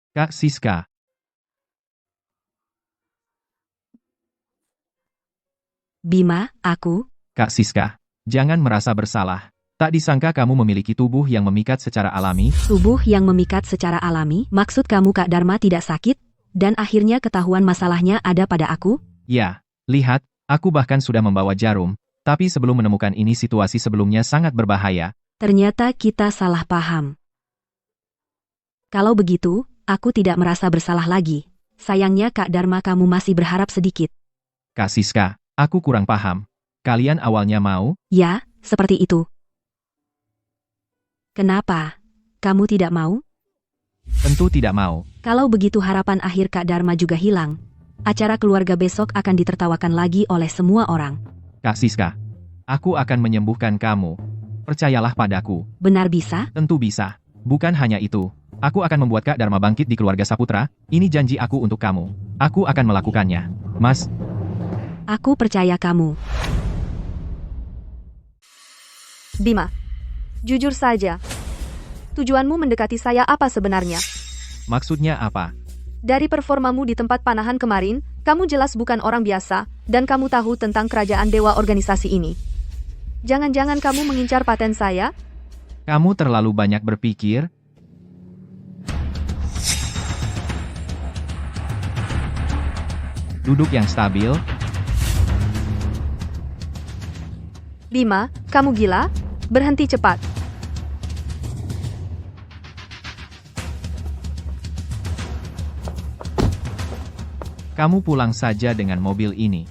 Kak Siska, Bima, aku, Kak Siska, jangan merasa bersalah. Tak disangka kamu memiliki tubuh yang memikat secara alami. tubuh yang memikat secara alami, maksud kamu Kak Dharma tidak sakit, dan akhirnya ketahuan masalahnya ada pada aku? Ya, lihat, aku bahkan sudah membawa jarum, tapi sebelum menemukan ini situasi sebelumnya sangat berbahaya. Ternyata kita salah paham. Kalau begitu, aku tidak merasa bersalah lagi. Sayangnya Kak Dharma kamu masih berharap sedikit. Kak Siska, aku kurang paham. Kalian awalnya mau? Ya, seperti itu. Kenapa? Kamu tidak mau? Tentu tidak mau. Kalau begitu harapan akhir Kak Dharma juga hilang. Acara keluarga besok akan ditertawakan lagi oleh semua orang. Kak Siska, aku akan menyembuhkan kamu. Percayalah padaku. Benar bisa? Tentu bisa. Bukan hanya itu. Aku akan membuat Kak Dharma bangkit di keluarga Saputra. Ini janji aku untuk kamu. Aku akan melakukannya. Mas, Aku percaya kamu. Bima, jujur saja. Tujuanmu mendekati saya apa sebenarnya? maksudnya apa? Dari performamu di tempat panahan kemarin, kamu jelas bukan orang biasa, dan kamu tahu tentang kerajaan dewa organisasi ini. Jangan-jangan kamu mengincar paten saya? Kamu terlalu banyak berpikir. Duduk yang stabil. Bima, kamu gila? Berhenti cepat. Kamu pulang saja dengan mobil ini.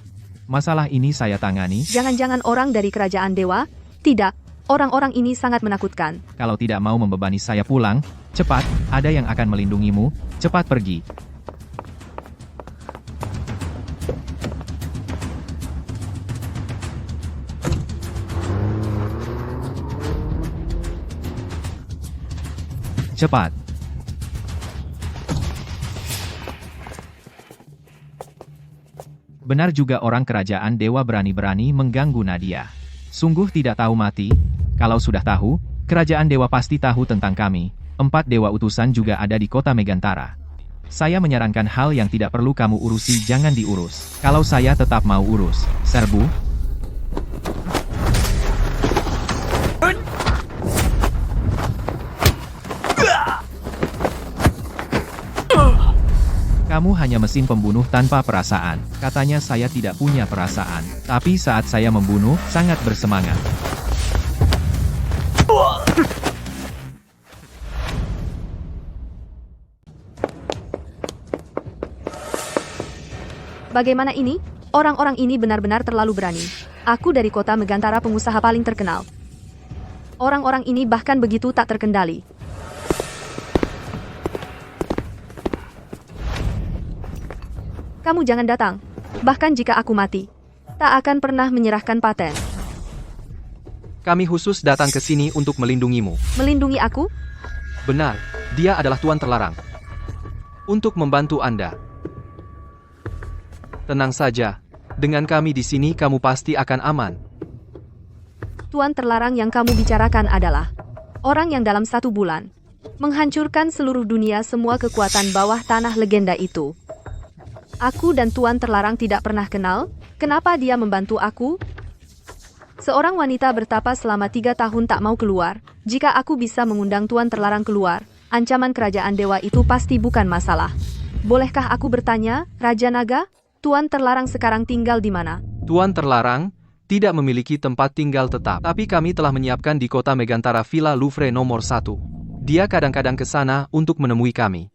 Masalah ini saya tangani. Jangan-jangan orang dari kerajaan dewa? Tidak, orang-orang ini sangat menakutkan. Kalau tidak mau membebani saya pulang, cepat, ada yang akan melindungimu, cepat pergi. Cepat. Benar juga orang kerajaan dewa berani-berani mengganggu Nadia. Sungguh tidak tahu mati. Kalau sudah tahu, kerajaan dewa pasti tahu tentang kami. 4 dewa utusan juga ada di kota Megantara. Saya menyarankan hal yang tidak perlu kamu urusi jangan diurus. Kalau saya tetap mau urus, serbu. Kamu hanya mesin pembunuh tanpa perasaan. Katanya saya tidak punya perasaan. Tapi saat saya membunuh, sangat bersemangat. Bagaimana ini? Orang-orang ini benar-benar terlalu berani. Aku dari kota Megantara pengusaha paling terkenal. Orang-orang ini bahkan begitu tak terkendali. Kamu jangan datang. Bahkan jika aku mati, tak akan pernah menyerahkan paten. Kami khusus datang ke sini untuk melindungimu. Melindungi aku? Benar, dia adalah Tuan Terlarang. Untuk membantu Anda. Tenang saja, dengan kami di sini kamu pasti akan aman. Tuan Terlarang yang kamu bicarakan adalah orang yang dalam 1 bulan menghancurkan seluruh dunia semua kekuatan bawah tanah legenda itu. Aku dan Tuan Terlarang tidak pernah kenal, kenapa dia membantu aku? Seorang wanita bertapa selama 3 tahun tak mau keluar. Jika aku bisa mengundang Tuan Terlarang keluar, ancaman kerajaan dewa itu pasti bukan masalah. Bolehkah aku bertanya, Raja Naga? Tuan Terlarang sekarang tinggal di mana? Tuan Terlarang tidak memiliki tempat tinggal tetap, tapi kami telah menyiapkan di kota Megantara Villa Louvre nomor 1. Dia kadang-kadang ke sana untuk menemui kami.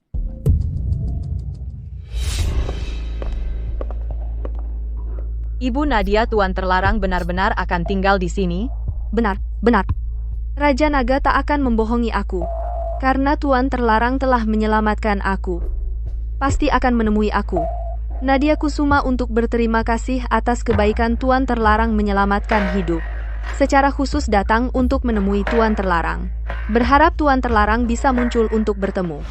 Ibu Nadia Tuan Terlarang benar-benar akan tinggal di sini? Benar, benar. Raja Naga tak akan membohongi aku. Karena Tuan Terlarang telah menyelamatkan aku. Pasti akan menemui aku. Nadia Kusuma untuk berterima kasih atas kebaikan Tuan Terlarang menyelamatkan hidup. Secara khusus datang untuk menemui Tuan Terlarang. Berharap Tuan Terlarang bisa muncul untuk bertemu.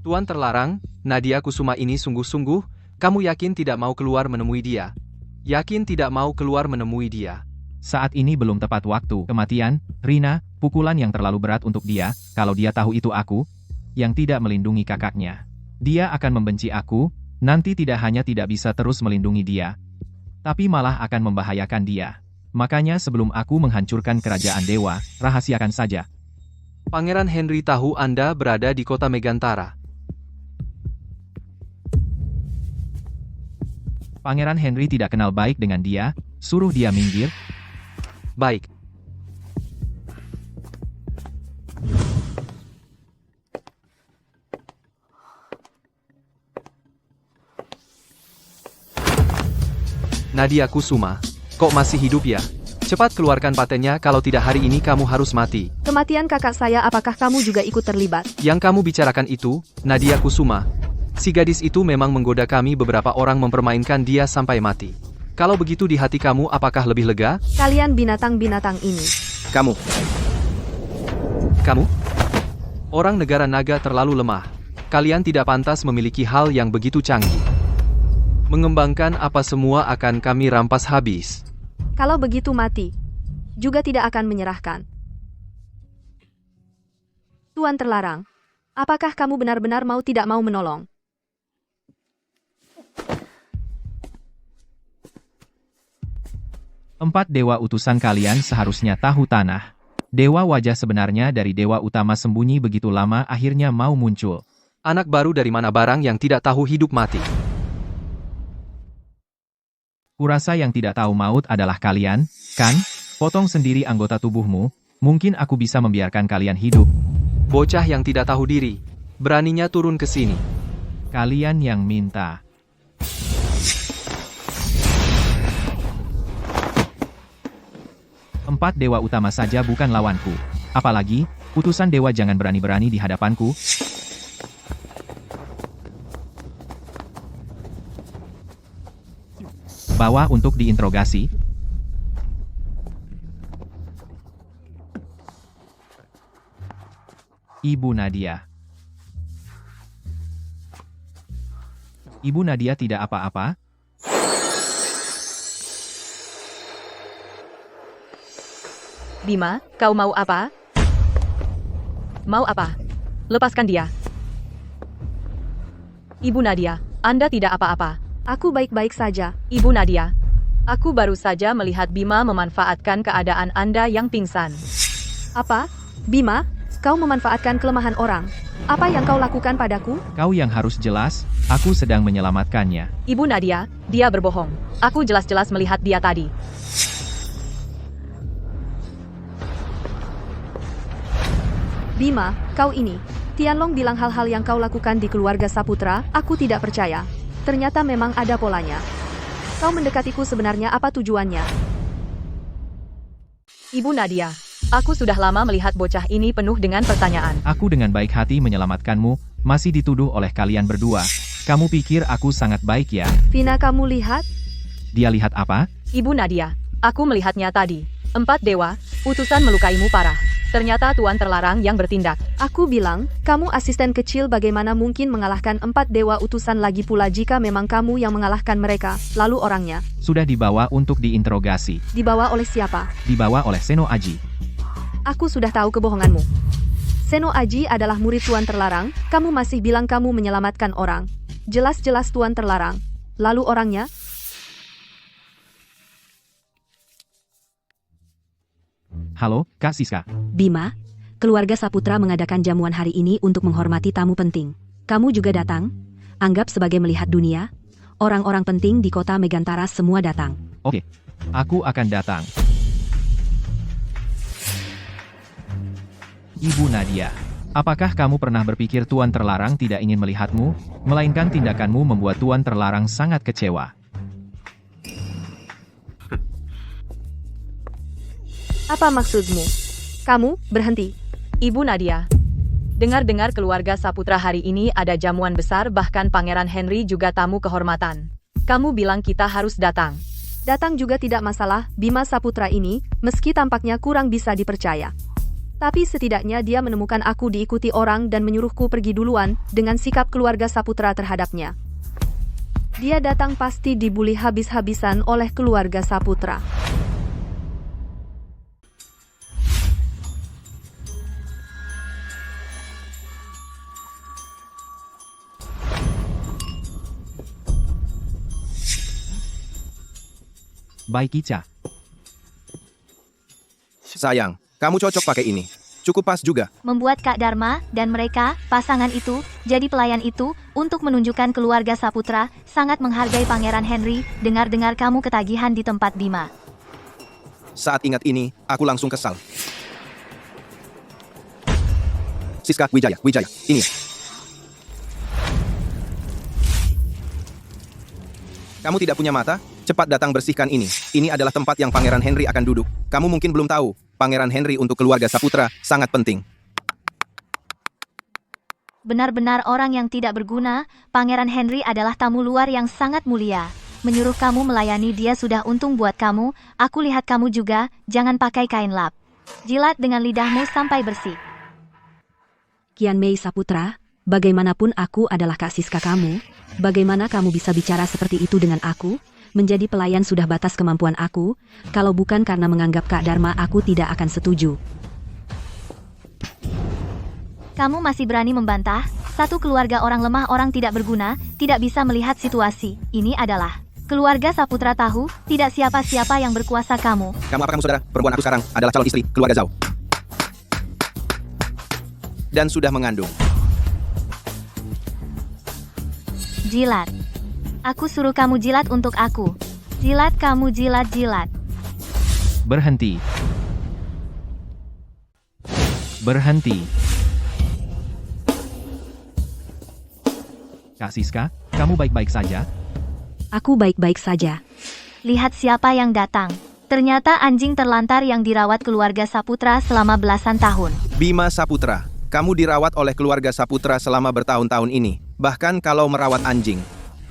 Tuan Terlarang, Nadia Kusuma ini sungguh-sungguh, kamu yakin tidak mau keluar menemui dia? Yakin tidak mau keluar menemui dia? Saat ini belum tepat waktu. Kematian, Rina, pukulan yang terlalu berat untuk dia, kalau dia tahu itu aku, yang tidak melindungi kakaknya. Dia akan membenci aku, nanti tidak hanya tidak bisa terus melindungi dia, tapi malah akan membahayakan dia. Makanya sebelum aku menghancurkan kerajaan dewa, rahasiakan saja. Pangeran Henry tahu Anda berada di kota Megantara. Pangeran Henry tidak kenal baik dengan dia, suruh dia minggir. Baik. Nadia Kusuma, kok masih hidup ya? Cepat keluarkan patennya, kalau tidak hari ini kamu harus mati. Kematian kakak saya, apakah kamu juga ikut terlibat? Yang kamu bicarakan itu, Nadia Kusuma. Si gadis itu memang menggoda kami, beberapa orang mempermainkan dia sampai mati. Kalau begitu di hati kamu apakah lebih lega? Kalian binatang-binatang ini. Kamu? Orang negara naga terlalu lemah. Kalian tidak pantas memiliki hal yang begitu canggih. Mengembangkan apa semua akan kami rampas habis. Kalau begitu mati, juga tidak akan menyerahkan. Tuan terlarang, apakah kamu benar-benar tidak mau menolong? Empat dewa utusan kalian seharusnya tahu tanah. Dewa wajah sebenarnya dari dewa utama sembunyi begitu lama akhirnya mau muncul. Anak baru dari mana barang yang tidak tahu hidup mati. Kurasa yang tidak tahu maut adalah kalian, kan? Potong sendiri anggota tubuhmu, mungkin aku bisa membiarkan kalian hidup. Bocah yang tidak tahu diri, beraninya turun ke sini. Kalian yang minta. Empat dewa utama saja bukan lawanku. Apalagi, utusan dewa jangan berani-berani di hadapanku. Bawa untuk diinterogasi. Ibu Nadia. Ibu Nadia tidak apa-apa? Bima, kau mau apa? Mau apa? Lepaskan dia. Ibu Nadia, Anda tidak apa-apa. Aku baik-baik saja. Ibu Nadia, aku baru saja melihat Bima memanfaatkan keadaan Anda yang pingsan. Apa? Bima, kau memanfaatkan kelemahan orang. Apa yang kau lakukan padaku? Kau yang harus jelas, aku sedang menyelamatkannya. Ibu Nadia, dia berbohong. Aku jelas-jelas melihat dia tadi. Bima, kau ini. Tianlong bilang hal-hal yang kau lakukan di keluarga Saputra, aku tidak percaya. Ternyata memang ada polanya. Kau mendekatiku sebenarnya apa tujuannya? Ibu Nadia, aku sudah lama melihat bocah ini penuh dengan pertanyaan. Aku dengan baik hati menyelamatkanmu, masih dituduh oleh kalian berdua. Kamu pikir aku sangat baik ya? Vina, kamu lihat? Dia lihat apa? Ibu Nadia, aku melihatnya tadi. 4 dewa, utusan melukaimu parah. Ternyata Tuan terlarang yang bertindak. Aku bilang, kamu asisten kecil, bagaimana mungkin mengalahkan 4 dewa utusan, lagi pula jika memang kamu yang mengalahkan mereka, lalu orangnya Sudah dibawa untuk diinterogasi. dibawa oleh siapa? Dibawa oleh Seno Aji. Aku sudah tahu kebohonganmu. Seno Aji adalah murid Tuan terlarang, kamu masih bilang kamu menyelamatkan orang. Jelas-jelas Tuan terlarang. Lalu orangnya? Halo, Kak Siska. Bima, keluarga Saputra mengadakan jamuan hari ini untuk menghormati tamu penting. Kamu juga datang? Anggap sebagai melihat dunia. Orang-orang penting di kota Megantara semua datang. Oke, aku akan datang. Ibu Nadia, apakah kamu pernah berpikir Tuan terlarang tidak ingin melihatmu, melainkan tindakanmu membuat Tuan terlarang sangat kecewa? Apa maksudmu? Kamu, berhenti. Ibu Nadia, dengar-dengar keluarga Saputra hari ini ada jamuan besar, bahkan Pangeran Henry juga tamu kehormatan. Kamu bilang kita harus datang. Datang juga tidak masalah, Bima Saputra ini, meski tampaknya kurang bisa dipercaya. Tapi setidaknya dia menemukan aku diikuti orang dan menyuruhku pergi duluan, dengan sikap keluarga Saputra terhadapnya. Dia datang pasti dibuli habis-habisan oleh keluarga Saputra. Baik Ica. Sayang, kamu cocok pakai ini. Cukup pas juga. Membuat Kak Dharma dan mereka, pasangan itu, jadi pelayan itu, untuk menunjukkan keluarga Saputra, sangat menghargai Pangeran Henry, dengar-dengar kamu ketagihan di tempat Bima. Saat ingat ini, aku langsung kesal. Siska, Wijaya, ini. Kamu tidak punya mata? Cepat datang bersihkan ini. Ini adalah tempat yang Pangeran Henry akan duduk. Kamu mungkin belum tahu, Pangeran Henry untuk keluarga Saputra sangat penting. Benar-benar orang yang tidak berguna, Pangeran Henry adalah tamu luar yang sangat mulia. Menyuruh kamu melayani dia sudah untung buat kamu, aku lihat kamu juga, jangan pakai kain lap. Jilat dengan lidahmu sampai bersih. Kian Mei Saputra, bagaimanapun aku adalah Kak Siska kamu, bagaimana kamu bisa bicara seperti itu dengan aku? Menjadi pelayan sudah batas kemampuan aku, kalau bukan karena menganggap Kak Dharma aku tidak akan setuju. Kamu masih berani membantah? Satu keluarga orang lemah orang tidak berguna, tidak bisa melihat situasi. Ini adalah keluarga Saputra tahu, tidak siapa-siapa yang berkuasa kamu. Kamu apa kamu saudara? Perempuan aku sekarang adalah calon istri keluarga Zhao. Dan sudah mengandung. Jilat. Aku suruh kamu jilat untuk aku. Jilat kamu jilat-jilat. Berhenti. Berhenti. Kak Siska, kamu baik-baik saja? Aku baik-baik saja. Lihat siapa yang datang. Ternyata anjing terlantar yang dirawat keluarga Saputra selama belasan tahun. Bima Saputra, kamu dirawat oleh keluarga Saputra selama bertahun-tahun ini. Bahkan kalau merawat anjing,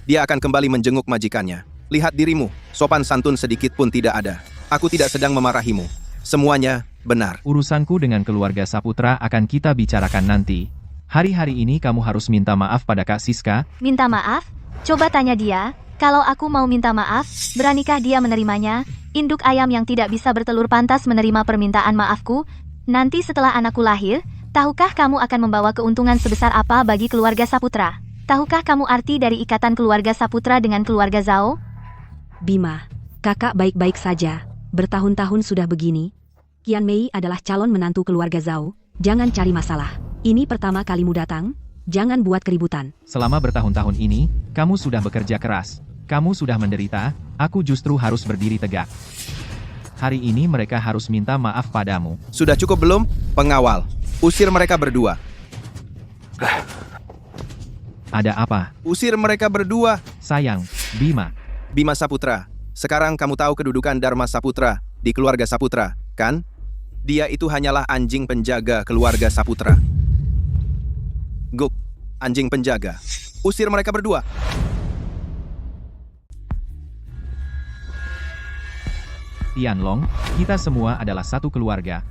dia akan kembali menjenguk majikannya. Lihat dirimu, sopan santun sedikit pun tidak ada. Aku tidak sedang memarahimu. Semuanya benar. Urusanku dengan keluarga Saputra akan kita bicarakan nanti. Hari-hari ini kamu harus minta maaf pada Kak Siska. Minta maaf? Coba tanya dia, kalau aku mau minta maaf, beranikah dia menerimanya? Induk ayam yang tidak bisa bertelur pantas menerima permintaan maafku? Nanti setelah anakku lahir, tahukah kamu akan membawa keuntungan sebesar apa bagi keluarga Saputra? Tahukah kamu arti dari ikatan keluarga Saputra dengan keluarga Zhao? Bima, kakak baik-baik saja. Bertahun-tahun sudah begini. Kian Mei adalah calon menantu keluarga Zhao. Jangan cari masalah. Ini pertama kalimu datang. Jangan buat keributan. Selama bertahun-tahun ini, kamu sudah bekerja keras. Kamu sudah menderita, aku justru harus berdiri tegak. Hari ini mereka harus minta maaf padamu. Sudah cukup belum? Pengawal, usir mereka berdua. Ada apa? Usir mereka berdua. Sayang, Bima. Bima Saputra, sekarang kamu tahu kedudukan Dharma Saputra di keluarga Saputra, kan? Dia itu hanyalah anjing penjaga keluarga Saputra. Guk, anjing penjaga. Usir mereka berdua. Tianlong, kita semua adalah satu keluarga.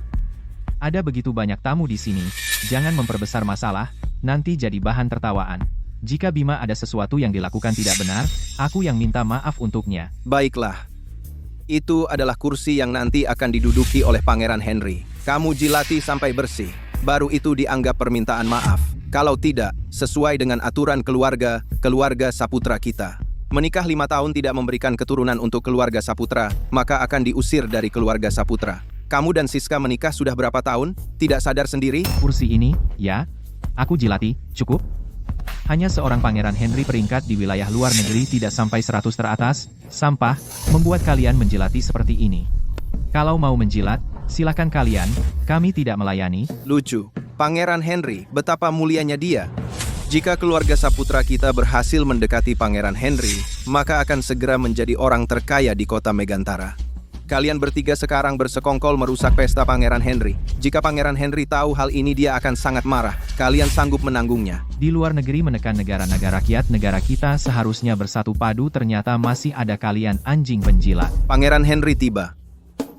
Ada begitu banyak tamu di sini, jangan memperbesar masalah, nanti jadi bahan tertawaan. Jika Bima ada sesuatu yang dilakukan tidak benar, aku yang minta maaf untuknya. Baiklah. Itu adalah kursi yang nanti akan diduduki oleh Pangeran Henry. Kamu jilati sampai bersih, baru itu dianggap permintaan maaf. Kalau tidak, sesuai dengan aturan keluarga Saputra kita. Menikah 5 tahun tidak memberikan keturunan untuk keluarga Saputra, maka akan diusir dari keluarga Saputra. Kamu dan Siska menikah sudah berapa tahun? Tidak sadar sendiri? Kursi ini, ya, aku jilati, cukup. Hanya seorang Pangeran Henry peringkat di wilayah luar negeri tidak sampai 100 teratas, sampah, membuat kalian menjilati seperti ini. Kalau mau menjilat, silakan kalian, kami tidak melayani. Lucu, Pangeran Henry, betapa mulianya dia. Jika keluarga Saputra kita berhasil mendekati Pangeran Henry, maka akan segera menjadi orang terkaya di kota Megantara. Kalian bertiga sekarang bersekongkol merusak pesta Pangeran Henry. Jika Pangeran Henry tahu hal ini dia akan sangat marah. Kalian sanggup menanggungnya. Di luar negeri menekan negara-negara rakyat negara kita seharusnya bersatu padu, ternyata masih ada kalian anjing penjilat. Pangeran Henry tiba.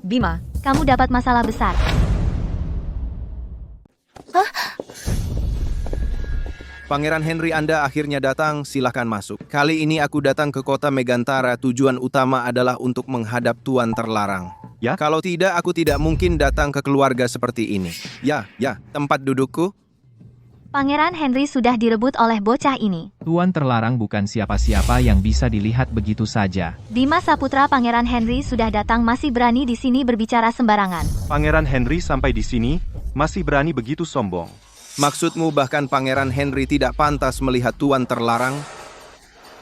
Bima, Kamu dapat masalah besar. Pangeran Henry, Anda akhirnya datang, silakan masuk. Kali ini aku datang ke kota Megantara, tujuan utama adalah untuk menghadap Tuan Terlarang. Ya? Kalau tidak, aku tidak mungkin datang ke keluarga seperti ini. Ya, tempat dudukku. Pangeran Henry sudah direbut oleh bocah ini. Tuan terlarang bukan siapa-siapa yang bisa dilihat begitu saja. Bima Saputra Pangeran Henry sudah datang masih berani di sini berbicara sembarangan. Pangeran Henry sampai di sini, masih berani begitu sombong. Maksudmu bahkan Pangeran Henry tidak pantas melihat Tuan terlarang?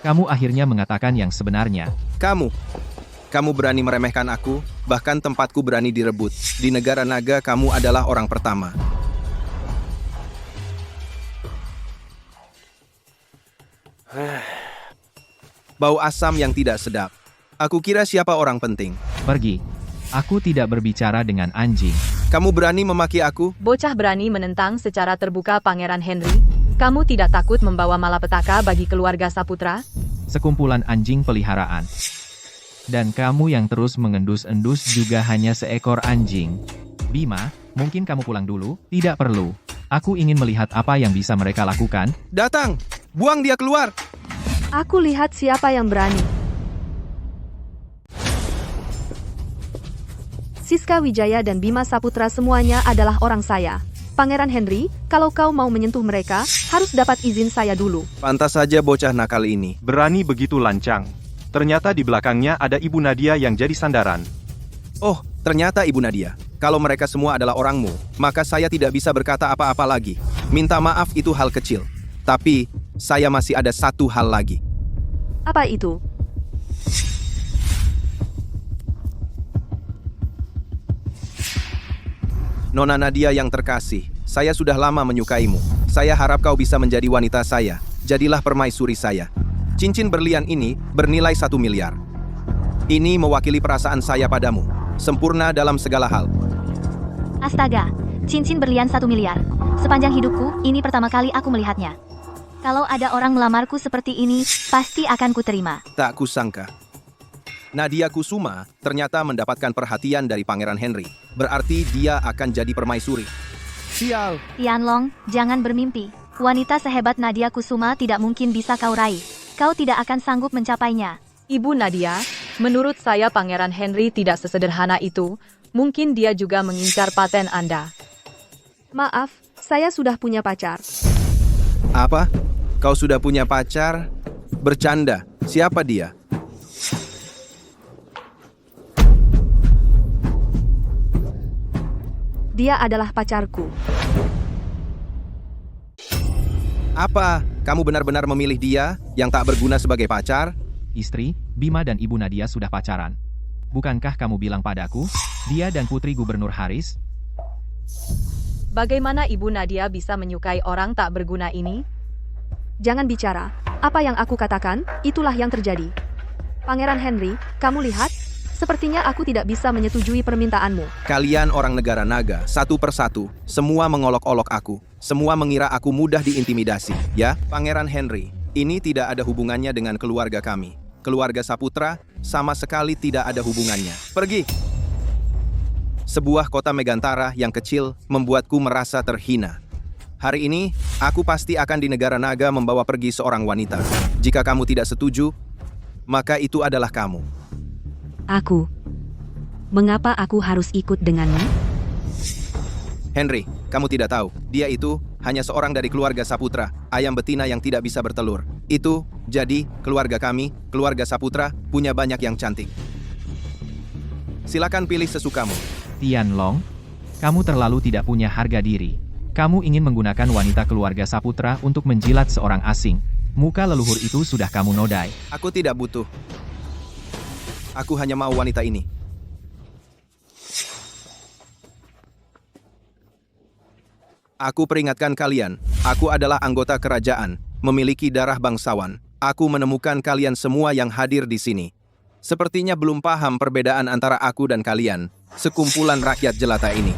Kamu akhirnya mengatakan yang sebenarnya. Kamu berani meremehkan aku, bahkan tempatku berani direbut. Di negara naga kamu adalah orang pertama. Bau asam yang tidak sedap. Aku kira siapa orang penting. Pergi. Aku tidak berbicara dengan anjing. Kamu berani memaki aku? Bocah berani menentang secara terbuka Pangeran Henry. Kamu tidak takut membawa malapetaka bagi keluarga Saputra? Sekumpulan anjing peliharaan. Dan kamu yang terus mengendus-endus juga hanya seekor anjing. Bima, mungkin kamu pulang dulu? Tidak perlu. Aku ingin melihat apa yang bisa mereka lakukan. Datang! Buang dia keluar! Aku lihat siapa yang berani. Siska Wijaya dan Bima Saputra semuanya adalah orang saya. Pangeran Henry, kalau kau mau menyentuh mereka, harus dapat izin saya dulu. Pantas saja bocah nakal ini. Berani begitu lancang. Ternyata di belakangnya ada Ibu Nadia yang jadi sandaran. Oh, ternyata Ibu Nadia. Kalau mereka semua adalah orangmu, maka saya tidak bisa berkata apa-apa lagi. Minta maaf itu hal kecil. Tapi, saya masih ada satu hal lagi. Apa itu? Nona Nadia yang terkasih, saya sudah lama menyukaimu. Saya harap kau bisa menjadi wanita saya. Jadilah permaisuri saya. Cincin berlian ini bernilai 1 miliar. Ini mewakili perasaan saya padamu. Sempurna dalam segala hal. Astaga, cincin berlian 1 miliar. Sepanjang hidupku, ini pertama kali aku melihatnya. Kalau ada orang melamarku seperti ini, pasti akan kuterima. Tak kusangka. Nadia Kusuma ternyata mendapatkan perhatian dari Pangeran Henry. Berarti dia akan jadi permaisuri. Sial! Tianlong, jangan bermimpi. Wanita sehebat Nadia Kusuma tidak mungkin bisa kau raih. Kau tidak akan sanggup mencapainya. Ibu Nadia, menurut saya Pangeran Henry tidak sesederhana itu. Mungkin dia juga mengincar paten Anda. Maaf, saya sudah punya pacar. Apa? Kau sudah punya pacar? Bercanda. Siapa dia? Dia adalah pacarku. Apa? Kamu benar-benar memilih dia yang tak berguna sebagai pacar? Istri, Bima dan Ibu Nadia sudah pacaran. Bukankah kamu bilang padaku, dia dan Putri Gubernur Haris? Bagaimana Ibu Nadia bisa menyukai orang tak berguna ini? Jangan bicara. Apa yang aku katakan, itulah yang terjadi. Pangeran Henry, kamu lihat? Sepertinya aku tidak bisa menyetujui permintaanmu. Kalian orang negara naga, satu persatu, semua mengolok-olok aku. Semua mengira aku mudah diintimidasi. Ya, Pangeran Henry, ini tidak ada hubungannya dengan keluarga kami. Keluarga Saputra, sama sekali tidak ada hubungannya. Pergi! Sebuah kota Megantara yang kecil membuatku merasa terhina. Hari ini, aku pasti akan di negara naga membawa pergi seorang wanita. Jika kamu tidak setuju, maka itu adalah kamu. Aku. Mengapa aku harus ikut denganmu? Henry, kamu tidak tahu, dia itu hanya seorang dari keluarga Saputra, ayam betina yang tidak bisa bertelur. Itu, jadi, keluarga kami, keluarga Saputra, punya banyak yang cantik. Silakan pilih sesukamu. Tianlong, kamu terlalu tidak punya harga diri. Kamu ingin menggunakan wanita keluarga Saputra untuk menjilat seorang asing. Muka leluhur itu sudah kamu nodai. Aku tidak butuh. Aku hanya mau wanita ini. Aku peringatkan kalian, aku adalah anggota kerajaan, memiliki darah bangsawan. Aku menemukan kalian semua yang hadir di sini. Sepertinya belum paham perbedaan antara aku dan kalian, sekumpulan rakyat jelata ini.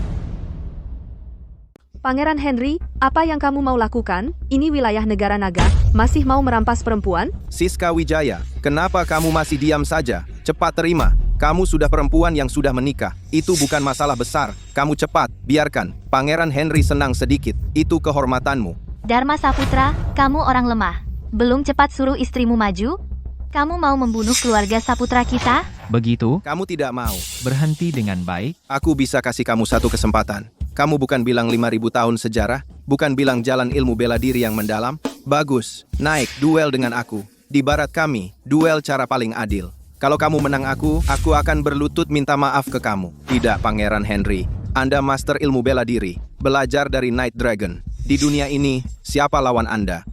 Pangeran Henry, apa yang kamu mau lakukan? Ini wilayah negara naga, masih mau merampas perempuan? Siska Wijaya, kenapa kamu masih diam saja? Cepat terima, kamu sudah perempuan yang sudah menikah. Itu bukan masalah besar, kamu cepat, biarkan. Pangeran Henry senang sedikit, itu kehormatanmu. Dharma Saputra, kamu orang lemah. Belum cepat suruh istrimu maju? Kamu mau membunuh keluarga Saputra kita? Begitu, Kamu tidak mau. berhenti dengan baik. Aku bisa kasih kamu satu kesempatan. Kamu bukan bilang 5.000 tahun sejarah? Bukan bilang jalan ilmu bela diri yang mendalam? Bagus, naik, duel dengan aku. Di barat kami, duel cara paling adil. Kalau kamu menang aku akan berlutut minta maaf ke kamu. Tidak, Pangeran Henry. Anda master ilmu bela diri. Belajar dari Night Dragon. Di dunia ini, siapa lawan Anda?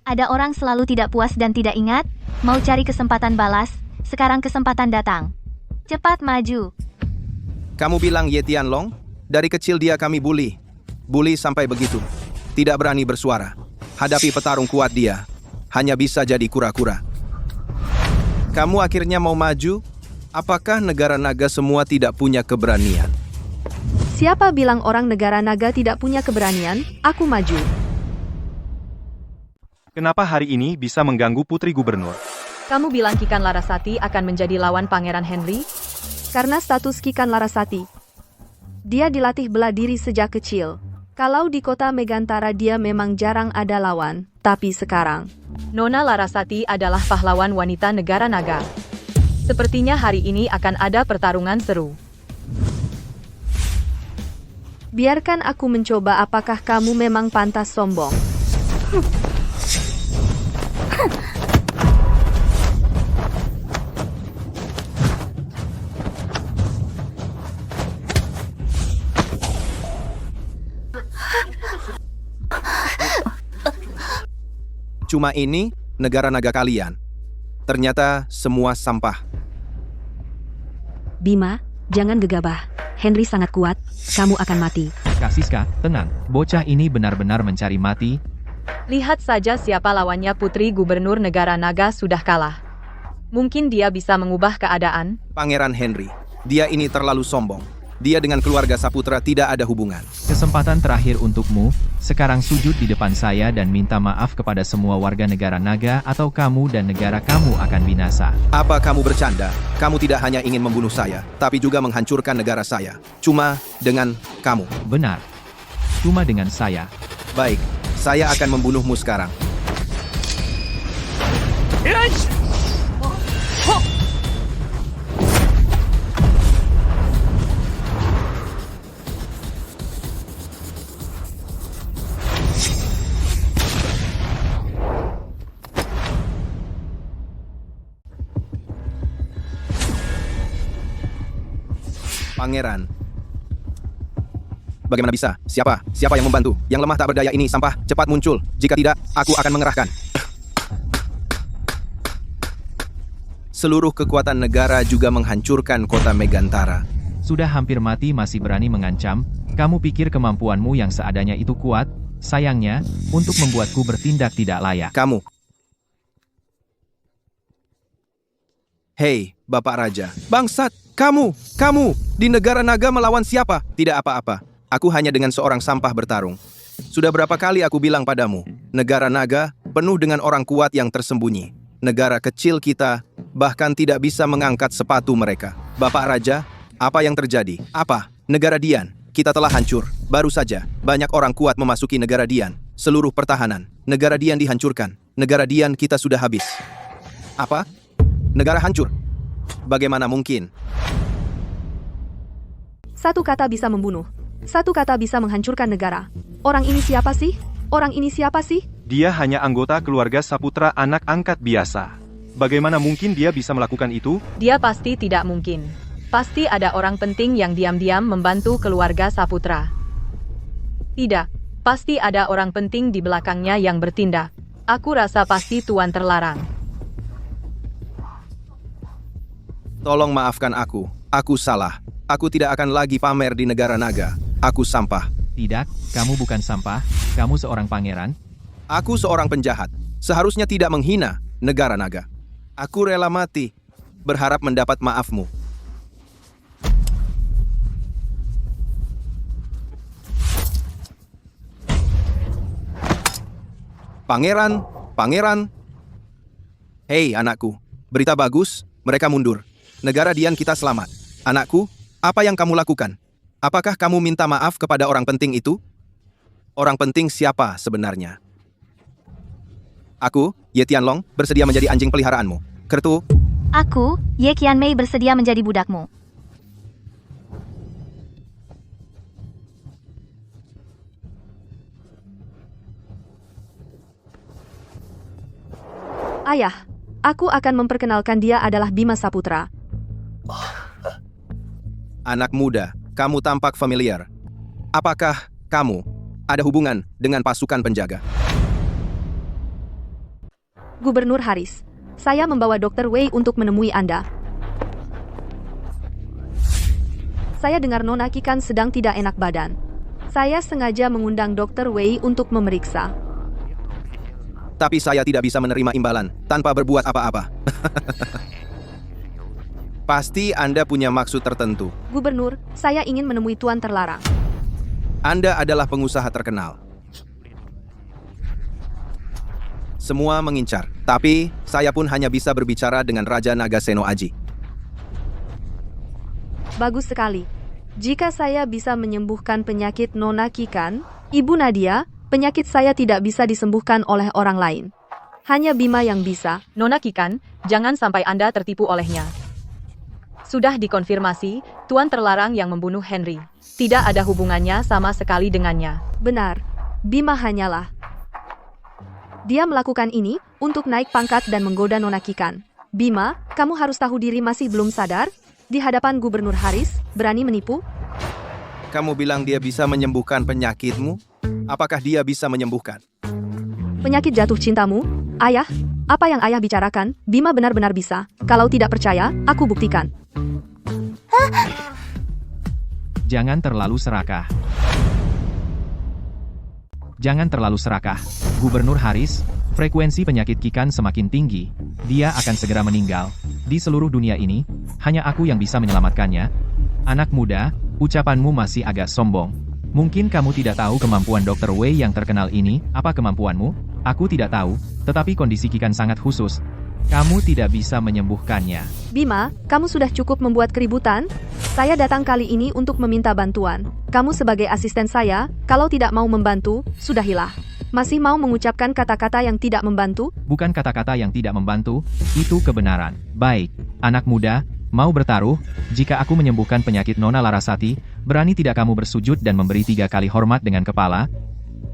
Ada orang selalu tidak puas dan tidak ingat, mau cari kesempatan balas, sekarang kesempatan datang. Cepat maju. Kamu bilang Ye Tianlong? Dari kecil dia kami bully. Bully sampai begitu. Tidak berani bersuara. Hadapi petarung kuat dia. Hanya bisa jadi kura-kura. Kamu akhirnya mau maju? Apakah negara naga semua tidak punya keberanian? Siapa bilang orang negara naga tidak punya keberanian? Aku maju. Kenapa hari ini bisa mengganggu Putri Gubernur? Kamu bilang Kikan Larasati akan menjadi lawan Pangeran Henry? Karena status Kikan Larasati. Dia dilatih bela diri sejak kecil. Kalau di kota Megantara dia memang jarang ada lawan, tapi sekarang Nona Larasati adalah pahlawan wanita negara naga. Sepertinya hari ini akan ada pertarungan seru. biarkan aku mencoba apakah kamu memang pantas sombong. Cuma ini, negara naga kalian. Ternyata semua sampah. Bima, jangan gegabah. Henry sangat kuat, kamu akan mati. Kak Siska, tenang. Bocah ini benar-benar mencari mati. Lihat saja siapa lawannya. Putri Gubernur Negara Naga sudah kalah. Mungkin dia bisa mengubah keadaan. Pangeran Henry, dia ini terlalu sombong. Dia dengan keluarga Saputra tidak ada hubungan. Kesempatan terakhir untukmu, sekarang sujud di depan saya dan minta maaf kepada semua warga negara naga atau kamu dan negara kamu akan binasa. Apa kamu bercanda? Kamu tidak hanya ingin membunuh saya, tapi juga menghancurkan negara saya. Cuma dengan kamu. Benar. Cuma dengan saya. Baik, saya akan membunuhmu sekarang. Pangeran. Bagaimana bisa? Siapa? Siapa yang membantu? Yang lemah tak berdaya ini sampah, cepat muncul. Jika tidak, aku akan mengerahkan seluruh kekuatan negara juga menghancurkan kota Megantara. Sudah hampir mati masih berani mengancam, kamu pikir kemampuanmu yang seadanya itu kuat? Sayangnya, untuk membuatku bertindak tidak layak. Kamu. Hei, Bapak Raja. Bangsat, kamu di negara naga melawan siapa? Tidak apa-apa. Aku hanya dengan seorang sampah bertarung. Sudah berapa kali aku bilang padamu, negara naga penuh dengan orang kuat yang tersembunyi. Negara kecil kita bahkan tidak bisa mengangkat sepatu mereka. Bapak Raja, apa yang terjadi? Apa? Negara Dian, kita telah hancur. Baru saja, banyak orang kuat memasuki negara Dian. Seluruh pertahanan, negara Dian dihancurkan. Negara Dian kita sudah habis. Apa? Negara hancur? Bagaimana mungkin? Satu kata bisa membunuh. Satu kata bisa menghancurkan negara. Orang ini siapa sih? Orang ini siapa sih? Dia hanya anggota keluarga Saputra, anak angkat biasa. Bagaimana mungkin dia bisa melakukan itu? Dia pasti tidak mungkin. Pasti ada orang penting yang diam-diam membantu keluarga Saputra. Tidak, pasti ada orang penting di belakangnya yang bertindak. Aku rasa pasti Tuan terlarang. Tolong maafkan aku. Aku salah. Aku tidak akan lagi pamer di negara naga. Aku sampah. Tidak, kamu bukan sampah, kamu seorang pangeran. Aku seorang penjahat. Seharusnya tidak menghina negara naga. Aku rela mati, berharap mendapat maafmu. Pangeran. Hei anakku, berita bagus, mereka mundur. Negara Dian kita selamat. Anakku, apa yang kamu lakukan? Apakah kamu minta maaf kepada orang penting itu? Orang penting siapa sebenarnya? Aku, Ye Tianlong, bersedia menjadi anjing peliharaanmu. Kertu. Aku, Ye Qianmei, bersedia menjadi budakmu. Ayah, aku akan memperkenalkan dia adalah Bima Saputra. Anak muda, kamu tampak familiar. Apakah kamu ada hubungan dengan pasukan penjaga? Gubernur Haris, saya membawa Dr. Wei untuk menemui Anda. Saya dengar Nona Kikan sedang tidak enak badan. Saya sengaja mengundang Dr. Wei untuk memeriksa. Tapi saya tidak bisa menerima imbalan tanpa berbuat apa-apa. Pasti Anda punya maksud tertentu. Gubernur, saya ingin menemui Tuan Terlarang. Anda adalah pengusaha terkenal. Semua mengincar, tapi saya pun hanya bisa berbicara dengan Raja Nagaseno Aji. Bagus sekali. Jika saya bisa menyembuhkan penyakit Nona Kikan, Ibu Nadia, penyakit saya tidak bisa disembuhkan oleh orang lain. Hanya Bima yang bisa. Nona Kikan, jangan sampai Anda tertipu olehnya. Sudah dikonfirmasi, Tuan Terlarang yang membunuh Henry. Tidak ada hubungannya sama sekali dengannya. Benar, Bima hanyalah. Dia melakukan ini untuk naik pangkat dan menggoda Nona Kikan. Bima, kamu harus tahu diri masih belum sadar? Di hadapan Gubernur Haris, berani menipu? Kamu bilang dia bisa menyembuhkan penyakitmu? Apakah dia bisa menyembuhkan? Penyakit jatuh cintamu? Ayah, apa yang ayah bicarakan, Bima benar-benar bisa. Kalau tidak percaya, aku buktikan. Jangan terlalu serakah. Jangan terlalu serakah. Gubernur Haris, frekuensi penyakit Kikan semakin tinggi. Dia akan segera meninggal. Di seluruh dunia ini, hanya aku yang bisa menyelamatkannya. Anak muda, ucapanmu masih agak sombong. Mungkin kamu tidak tahu kemampuan Dr. Wei yang terkenal ini. Apa kemampuanmu? Aku tidak tahu, tetapi kondisi Kikan sangat khusus. Kamu tidak bisa menyembuhkannya. Bima, kamu sudah cukup membuat keributan? Saya datang kali ini untuk meminta bantuan. Kamu sebagai asisten saya, kalau tidak mau membantu, sudahilah. Masih mau mengucapkan kata-kata yang tidak membantu? Bukan kata-kata yang tidak membantu, itu kebenaran. Baik, anak muda, mau bertaruh? Jika aku menyembuhkan penyakit Nona Larasati, berani tidak kamu bersujud dan memberi 3 kali hormat dengan kepala?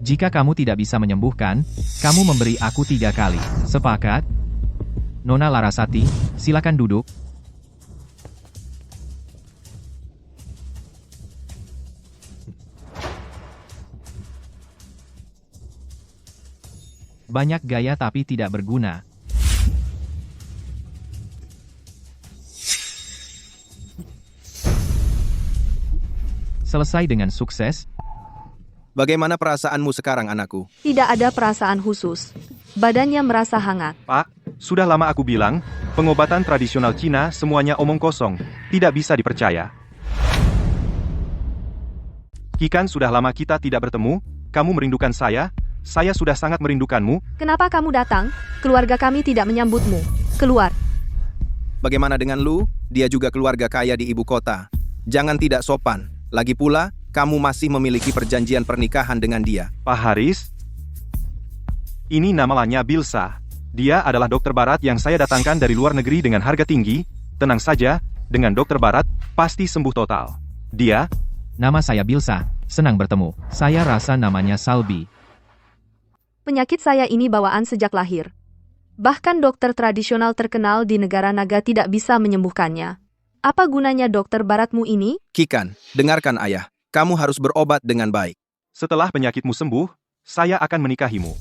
Jika kamu tidak bisa menyembuhkan, kamu memberi aku 3 kali. Sepakat? Nona Larasati, silakan duduk. Banyak gaya tapi tidak berguna. Selesai dengan sukses. Bagaimana perasaanmu sekarang, anakku? Tidak ada perasaan khusus. Badannya merasa hangat. Pak, sudah lama aku bilang, pengobatan tradisional Cina semuanya omong kosong, tidak bisa dipercaya. Kikan, sudah lama kita tidak bertemu, kamu merindukan saya sudah sangat merindukanmu. Kenapa kamu datang? Keluarga kami tidak menyambutmu. Keluar. Bagaimana dengan Lu? Dia juga keluarga kaya di ibu kota. Jangan tidak sopan. Lagi pula, kamu masih memiliki perjanjian pernikahan dengan dia. Pak Haris, ini namanya Bilsa. Dia adalah dokter barat yang saya datangkan dari luar negeri dengan harga tinggi. Tenang saja, dengan dokter barat, pasti sembuh total. Dia, Nama saya Bilsa, senang bertemu. Saya rasa namanya Salbi. Penyakit saya ini bawaan sejak lahir. Bahkan dokter tradisional terkenal di negara naga tidak bisa menyembuhkannya. Apa gunanya dokter baratmu ini? Kikan, dengarkan ayah. Kamu harus berobat dengan baik. setelah penyakitmu sembuh, saya akan menikahimu.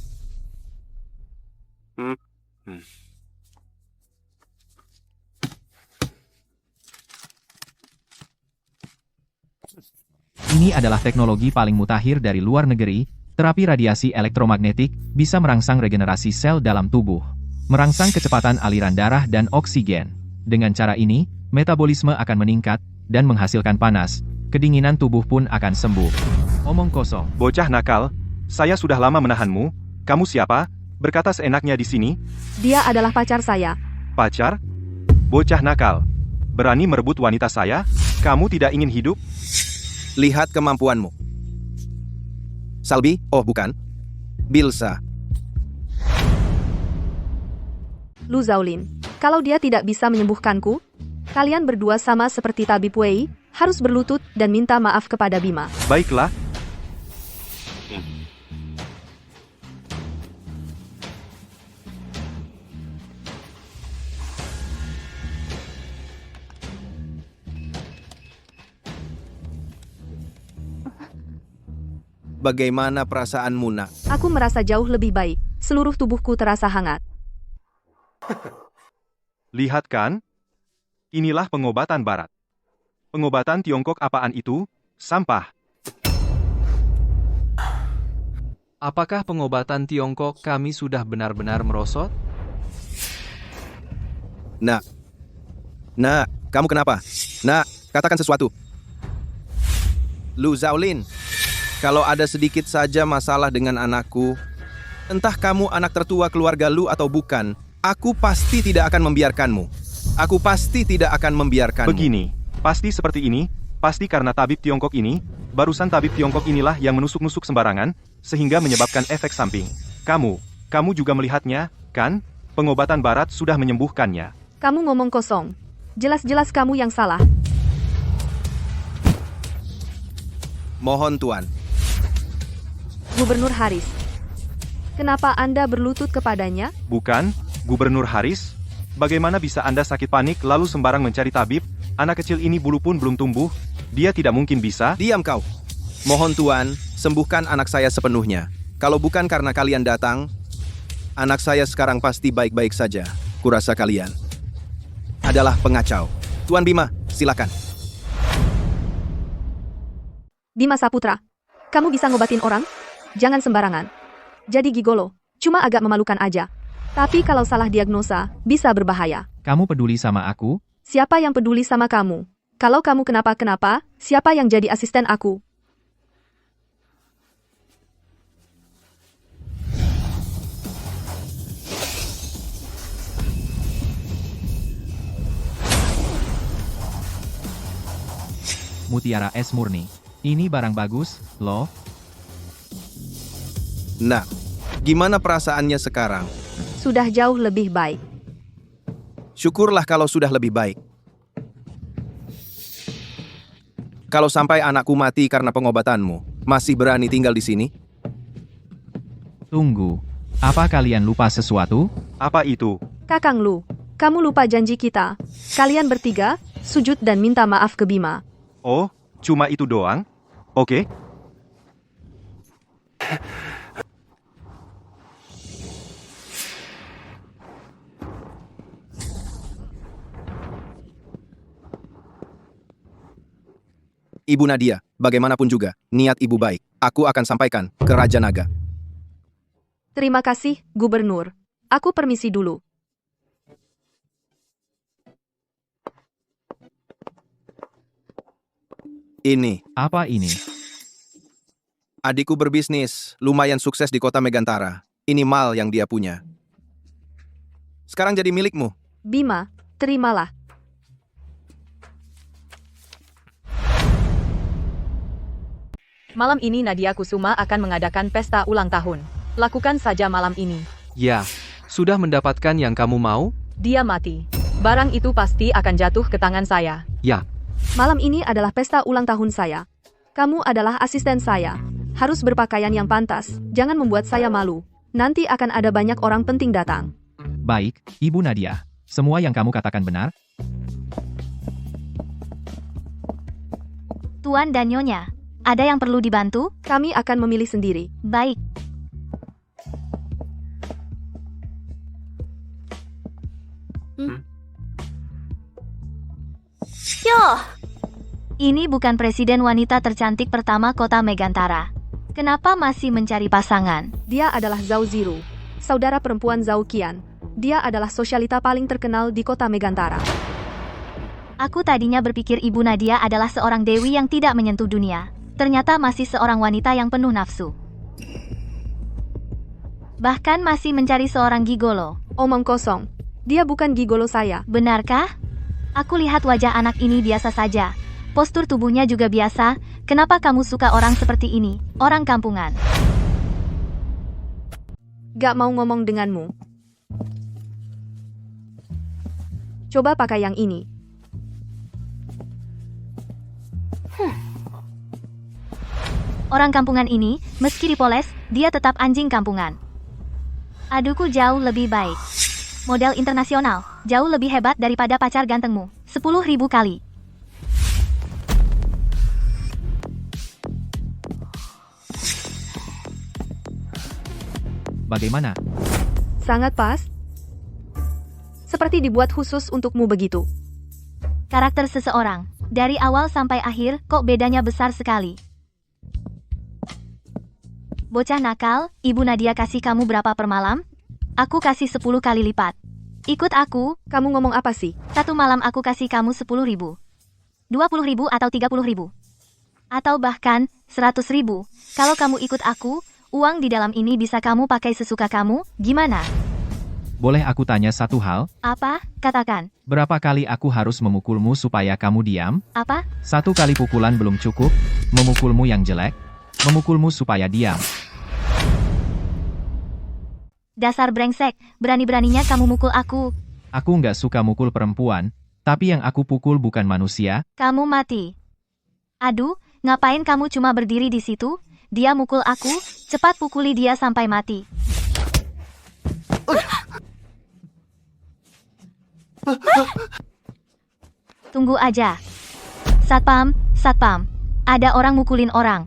Ini adalah teknologi paling mutakhir dari luar negeri. Terapi radiasi elektromagnetik bisa merangsang regenerasi sel dalam tubuh, merangsang kecepatan aliran darah dan oksigen. Dengan cara ini, metabolisme akan meningkat dan menghasilkan panas. Kedinginan tubuh pun akan sembuh. Omong kosong. Bocah nakal, saya sudah lama menahanmu. Kamu siapa? Berkata seenaknya di sini. Dia adalah pacar saya. Pacar? Bocah nakal. Berani merebut wanita saya? Kamu tidak ingin hidup? Lihat kemampuanmu. Salbi? Oh bukan. Bilsa. Lu Zaulin, kalau dia tidak bisa menyembuhkanku, kalian berdua sama seperti Tabib Wei, harus berlutut dan minta maaf kepada Bima. Baiklah. bagaimana perasaanmu, Nak? Aku merasa jauh lebih baik. Seluruh tubuhku terasa hangat. Lihat kan? Inilah pengobatan barat. Pengobatan Tiongkok apaan itu? Sampah. Apakah pengobatan Tiongkok kami sudah benar-benar merosot? Nak. Nak, kamu kenapa? Nak, katakan sesuatu. Lu Zaolin, kalau ada sedikit saja masalah dengan anakku, entah kamu anak tertua keluarga Lu atau bukan, aku pasti tidak akan membiarkanmu. Aku pasti tidak akan membiarkanmu. Begini, pasti seperti ini, pasti karena tabib Tiongkok ini, barusan tabib Tiongkok inilah yang menusuk-nusuk sembarangan, sehingga menyebabkan efek samping. Kamu juga melihatnya, kan? Pengobatan barat sudah menyembuhkannya. Kamu ngomong kosong. Jelas-jelas kamu yang salah. Mohon Tuan. Gubernur Haris. Kenapa Anda berlutut kepadanya? Bukan, Gubernur Haris? Bagaimana bisa Anda sakit panik lalu sembarang mencari tabib? Anak kecil ini bulu pun belum tumbuh. Dia tidak mungkin bisa. Diam kau. Mohon Tuan, sembuhkan anak saya sepenuhnya. Kalau bukan karena kalian datang, anak saya sekarang pasti baik-baik saja. Kurasa kalian adalah pengacau. Tuan Bima, silakan. Bima Saputra. Kamu bisa ngobatin orang? Jangan sembarangan. Jadi gigolo. Cuma agak memalukan aja. Tapi kalau salah diagnosa, bisa berbahaya. Kamu peduli sama aku? Siapa yang peduli sama kamu? Kalau kamu kenapa-kenapa, siapa yang jadi asisten aku? Mutiara es murni. Ini barang bagus, loh. Nah, gimana perasaannya sekarang? Sudah jauh lebih baik. Syukurlah kalau sudah lebih baik. Kalau sampai anakku mati karena pengobatanmu, masih berani tinggal di sini? Tunggu. Apa kalian lupa sesuatu? Apa itu? Kakang Lu, kamu lupa janji kita. Kalian bertiga, sujud dan minta maaf ke Bima. Oh, cuma itu doang? Oke. Ibu Nadia, bagaimanapun juga, niat ibu baik. Aku akan sampaikan ke Raja Naga. Terima kasih, Gubernur. Aku permisi dulu. Ini, Apa ini? adikku berbisnis, lumayan sukses di kota Megantara. Ini mal yang dia punya. Sekarang jadi milikmu. Bima, terimalah. Malam ini Nadia Kusuma akan mengadakan pesta ulang tahun. Lakukan saja malam ini. Ya, sudah mendapatkan yang kamu mau? Dia mati. Barang itu pasti akan jatuh ke tangan saya. Ya, Malam ini adalah pesta ulang tahun saya. Kamu adalah asisten saya. Harus berpakaian yang pantas. Jangan membuat saya malu. Nanti akan ada banyak orang penting datang. Baik, Ibu Nadia. Semua yang kamu katakan benar? Tuan dan Nyonya, ada yang perlu dibantu? Kami akan memilih sendiri. Baik. Yoh! Ini bukan presiden wanita tercantik pertama kota Megantara. Kenapa masih mencari pasangan? Dia adalah Zhao Ziru, saudara perempuan Zhao Qian. Dia adalah sosialita paling terkenal di kota Megantara. Aku tadinya berpikir Ibu Nadia adalah seorang dewi yang tidak menyentuh dunia. Ternyata masih seorang wanita yang penuh nafsu. Bahkan masih mencari seorang gigolo. Omong kosong. Dia bukan gigolo saya. Benarkah? Aku lihat wajah anak ini biasa saja. Postur tubuhnya juga biasa. Kenapa kamu suka orang seperti ini? Orang kampungan. Gak mau ngomong denganmu. Coba pakai yang ini. Orang kampungan ini, meski dipoles, dia tetap anjing kampungan. Aduku jauh lebih baik. Model internasional, jauh lebih hebat daripada pacar gantengmu. 10.000 kali. Bagaimana? Sangat pas. Seperti dibuat khusus untukmu begitu. Karakter seseorang, dari awal sampai akhir, kok bedanya besar sekali. Bocah nakal, Ibu Nadia kasih kamu berapa per malam? Aku kasih 10 kali lipat. Ikut aku, Kamu ngomong apa sih? satu malam aku kasih kamu 10.000. 20.000 atau 30.000. Atau bahkan 100.000. Kalau kamu ikut aku, uang di dalam ini bisa kamu pakai sesuka kamu, gimana? Boleh aku tanya satu hal? Apa? Katakan. Berapa kali aku harus memukulmu supaya kamu diam? Apa? 1 kali pukulan belum cukup, memukulmu yang jelek, memukulmu supaya diam. Dasar brengsek, berani-beraninya kamu mukul aku. Aku nggak suka mukul perempuan, tapi yang aku pukul bukan manusia. Kamu mati. Aduh, ngapain kamu cuma berdiri di situ? Dia mukul aku, cepat pukuli dia sampai mati. Tunggu aja. Satpam, satpam. Ada orang mukulin orang.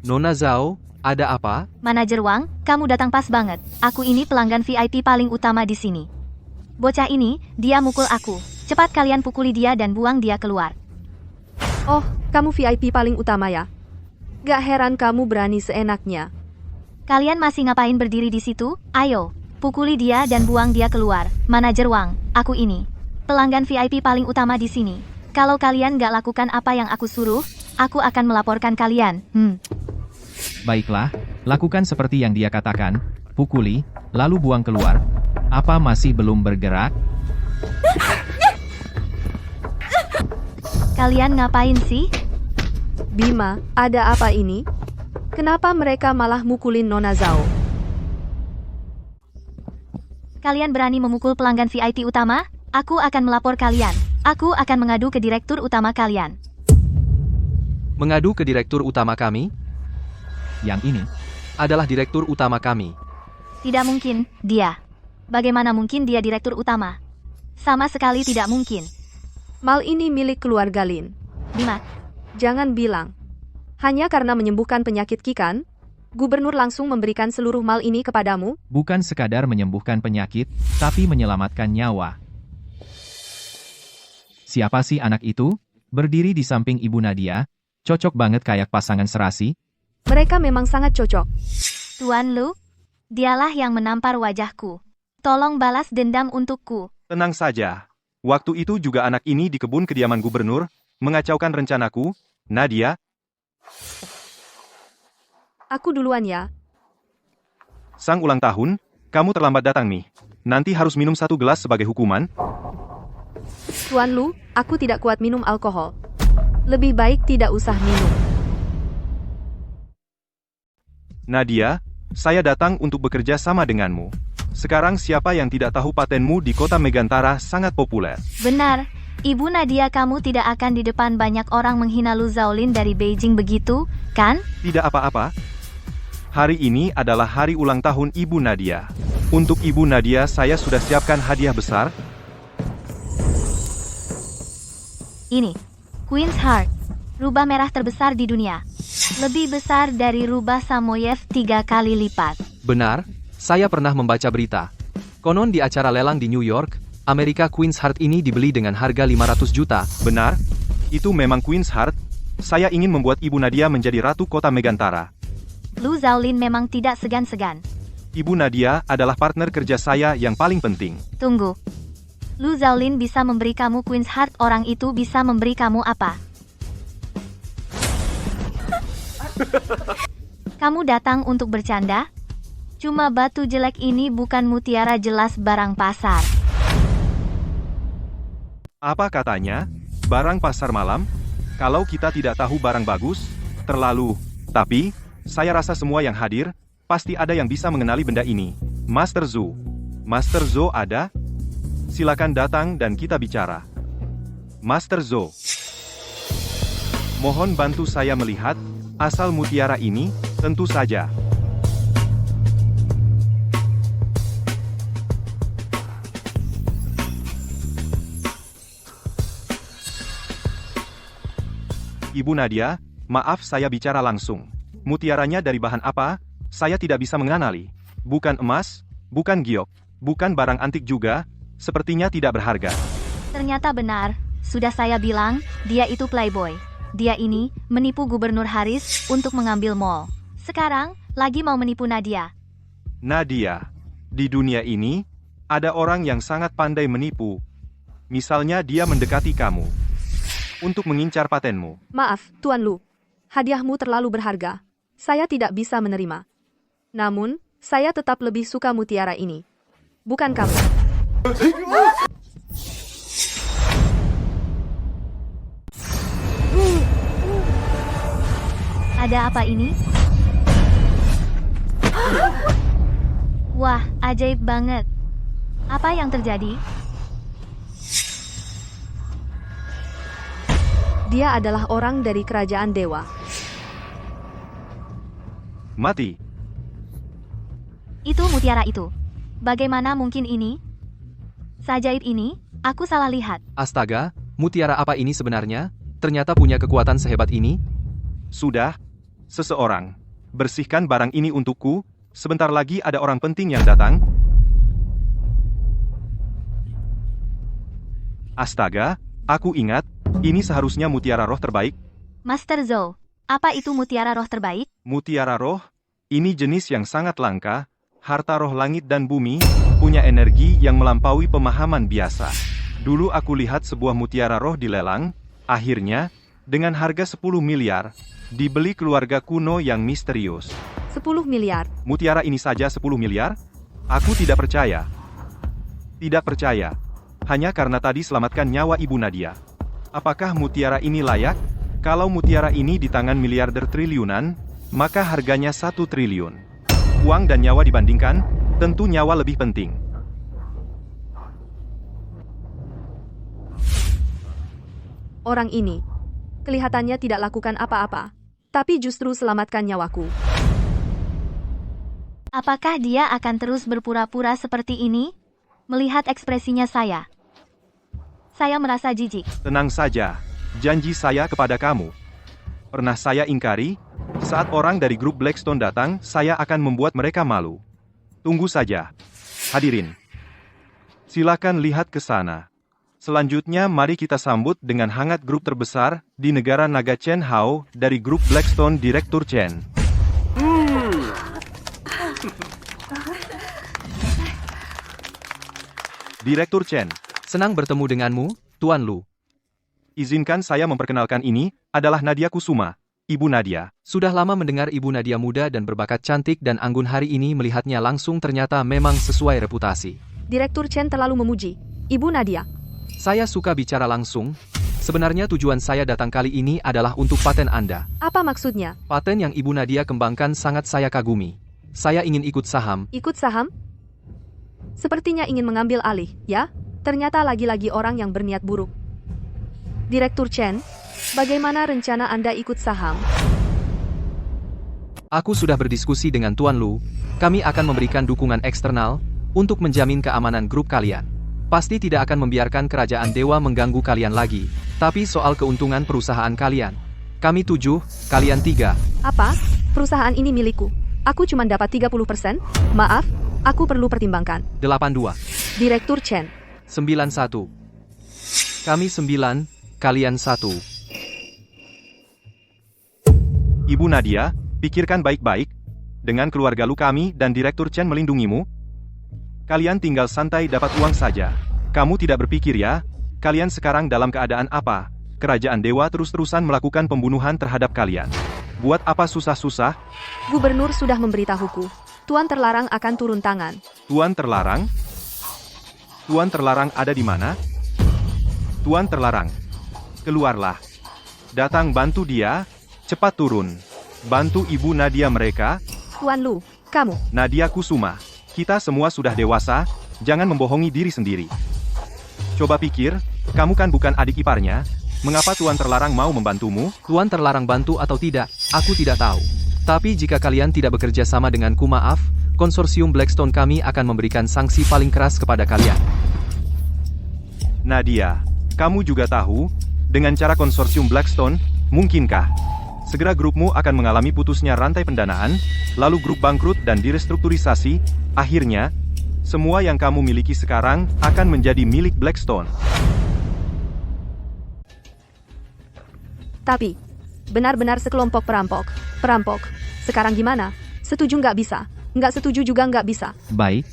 Nona Zhao, ada apa? Manajer Wang, kamu datang pas banget. Aku ini pelanggan VIP paling utama di sini. Bocah ini, dia mukul aku. Cepat kalian pukuli dia dan buang dia keluar. Oh, kamu VIP paling utama ya? Gak heran kamu berani seenaknya. Kalian masih ngapain berdiri di situ? Ayo, pukuli dia dan buang dia keluar. Manajer Wang, aku ini pelanggan VIP paling utama di sini. Kalau kalian gak lakukan apa yang aku suruh, aku akan melaporkan kalian. Baiklah, lakukan seperti yang dia katakan, pukuli, lalu buang keluar. Apa masih belum bergerak? Kalian ngapain sih? Bima, ada apa ini? Kenapa mereka malah mukulin Nona Zhao? Kalian berani memukul pelanggan VIP utama? Aku akan melapor kalian. Aku akan mengadu ke direktur utama kalian. Mengadu ke direktur utama kami? Yang ini, Adalah direktur utama kami. Tidak mungkin, dia. Bagaimana mungkin dia direktur utama? Sama sekali tidak mungkin. Mal ini milik keluarga Lin. Bima, Jangan bilang. Hanya karena menyembuhkan penyakit Ki kan? Gubernur langsung memberikan seluruh mal ini kepadamu? bukan sekadar menyembuhkan penyakit, tapi menyelamatkan nyawa. Siapa sih anak itu? Berdiri di samping Ibu Nadia, cocok banget kayak pasangan serasi. Mereka memang sangat cocok. Tuan Lu, dialah yang menampar wajahku. Tolong balas dendam untukku. Tenang saja. Waktu itu juga anak ini di kebun kediaman gubernur, mengacaukan rencanaku. Nadia, Aku duluan ya. sang ulang tahun, kamu terlambat datang nih. Nanti harus minum 1 gelas sebagai hukuman. Tuan Lu, aku tidak kuat minum alkohol. Lebih baik tidak usah minum. Nadia, saya datang untuk bekerja sama denganmu. Sekarang siapa yang tidak tahu patenmu di kota Megantara sangat populer. Benar, Ibu Nadia, kamu tidak akan di depan banyak orang menghina Lu Zaolin dari Beijing begitu, kan? Tidak apa-apa. Hari ini adalah hari ulang tahun Ibu Nadia. Untuk Ibu Nadia saya sudah siapkan hadiah besar. Ini, Queen's Heart, rubah merah terbesar di dunia. Lebih besar dari rubah Samoyev 3 kali lipat. Benar, saya pernah membaca berita. Konon di acara lelang di New York, Amerika Queen's Heart ini dibeli dengan harga 500 juta. Benar, itu memang Queen's Heart. Saya ingin membuat Ibu Nadia menjadi ratu kota Megantara. Lu Zaolin memang tidak segan-segan. Ibu Nadia adalah partner kerja saya yang paling penting. Tunggu. Lu Zaolin bisa memberi kamu Queen's Heart, orang itu bisa memberi kamu apa? Kamu datang untuk bercanda? Cuma batu jelek ini bukan mutiara jelas barang pasar. Apa katanya? Barang pasar malam? Kalau kita tidak tahu barang bagus, terlalu. Tapi, saya rasa semua yang hadir, pasti ada yang bisa mengenali benda ini. Master Zhou. Master Zhou ada? Silakan datang dan kita bicara. Master Zhou. Mohon bantu saya melihat, asal mutiara ini, tentu saja. Ibu Nadia, maaf saya bicara langsung. Mutiaranya dari bahan apa? Saya tidak bisa mengenali. Bukan emas, bukan giok, bukan barang antik juga, sepertinya tidak berharga. Ternyata benar, sudah saya bilang, dia itu playboy. Dia ini menipu Gubernur Haris untuk mengambil mall. Sekarang, lagi mau menipu Nadia. Nadia, di dunia ini, ada orang yang sangat pandai menipu. Misalnya dia mendekati kamu untuk mengincar patenmu. Maaf, Tuan Lu. Hadiahmu terlalu berharga. Saya tidak bisa menerima. Namun, saya tetap lebih suka mutiara ini. Bukan kamu. Ada apa ini? Wah, ajaib banget. Apa yang terjadi? Dia adalah orang dari kerajaan dewa. Mati. Itu mutiara itu. Bagaimana mungkin ini? Sajaib ini, aku salah lihat. Astaga, mutiara apa ini sebenarnya? Ternyata punya kekuatan sehebat ini? Sudah. Seseorang. Bersihkan barang ini untukku. Sebentar lagi ada orang penting yang datang. Astaga, aku ingat. Ini seharusnya mutiara roh terbaik. Master Zhou, apa itu mutiara roh terbaik? Mutiara roh? Ini jenis yang sangat langka. Harta roh langit dan bumi, punya energi yang melampaui pemahaman biasa. Dulu aku lihat sebuah mutiara roh dilelang, akhirnya, dengan harga 10 miliar, dibeli keluarga kuno yang misterius. 10 miliar. Mutiara ini saja 10 miliar? Aku tidak percaya. Tidak percaya. Hanya karena tadi selamatkan nyawa Ibu Nadia. Apakah mutiara ini layak? Kalau mutiara ini di tangan miliarder triliunan, maka harganya 1 triliun. Uang dan nyawa dibandingkan, tentu nyawa lebih penting. Orang ini, kelihatannya tidak lakukan apa-apa, tapi justru selamatkan nyawaku. Apakah dia akan terus berpura-pura seperti ini? Melihat ekspresinya saya merasa jijik. Tenang saja, janji saya kepada kamu. Pernah saya ingkari, saat orang dari grup Blackstone datang, saya akan membuat mereka malu. Tunggu saja. Hadirin, silakan lihat ke sana. Selanjutnya mari kita sambut dengan hangat grup terbesar di negara naga Chen Hao dari grup Blackstone, Direktur Chen. Direktur Chen, Senang bertemu denganmu, Tuan Lu. izinkan saya memperkenalkan ini, adalah Nadia Kusuma, Ibu Nadia. Sudah lama mendengar Ibu Nadia muda dan berbakat cantik dan anggun, hari ini melihatnya langsung ternyata memang sesuai reputasi. Direktur Chen terlalu memuji. Ibu Nadia. Saya suka bicara langsung. Sebenarnya tujuan saya datang kali ini adalah untuk paten Anda. Apa maksudnya? Paten yang Ibu Nadia kembangkan sangat saya kagumi. Saya ingin ikut saham. Ikut saham? Sepertinya ingin mengambil alih, ya? Ternyata lagi-lagi orang yang berniat buruk. Direktur Chen, bagaimana rencana Anda ikut saham? Aku sudah berdiskusi dengan Tuan Lu. Kami akan memberikan dukungan eksternal untuk menjamin keamanan grup kalian. Pasti tidak akan membiarkan kerajaan dewa mengganggu kalian lagi. Tapi soal keuntungan perusahaan kalian, kami 7, kalian 3. Apa? Perusahaan ini milikku. Aku cuma dapat 30%? Maaf, aku perlu pertimbangkan. 82. Direktur Chen. 91. Kami 9, kalian 1. Ibu Nadia, pikirkan baik-baik. Dengan keluarga Lu kami dan Direktur Chen melindungimu. Kalian tinggal santai dapat uang saja. Kamu tidak berpikir ya, kalian sekarang dalam keadaan apa? Kerajaan dewa terus-terusan melakukan pembunuhan terhadap kalian. Buat apa susah-susah? Gubernur sudah memberitahuku. Tuan terlarang akan turun tangan. Tuan terlarang? Tuan terlarang ada di mana? Tuan terlarang. Keluarlah. Datang bantu dia, cepat turun. Bantu Ibu Nadia mereka. Tuan Lu, kamu. Nadia Kusuma, kita semua sudah dewasa, jangan membohongi diri sendiri. Coba pikir, kamu kan bukan adik iparnya, mengapa Tuan terlarang mau membantumu? Tuan terlarang bantu atau tidak, aku tidak tahu. Tapi jika kalian tidak bekerja sama denganku, maaf, konsorsium Blackstone kami akan memberikan sanksi paling keras kepada kalian. Nadia, kamu juga tahu, dengan cara konsorsium Blackstone, mungkinkah segera grupmu akan mengalami putusnya rantai pendanaan, lalu grup bangkrut dan direstrukturisasi, akhirnya, semua yang kamu miliki sekarang akan menjadi milik Blackstone. Tapi, benar-benar sekelompok perampok. Perampok. Sekarang gimana? Setuju nggak bisa? Nggak setuju juga nggak bisa. Baik.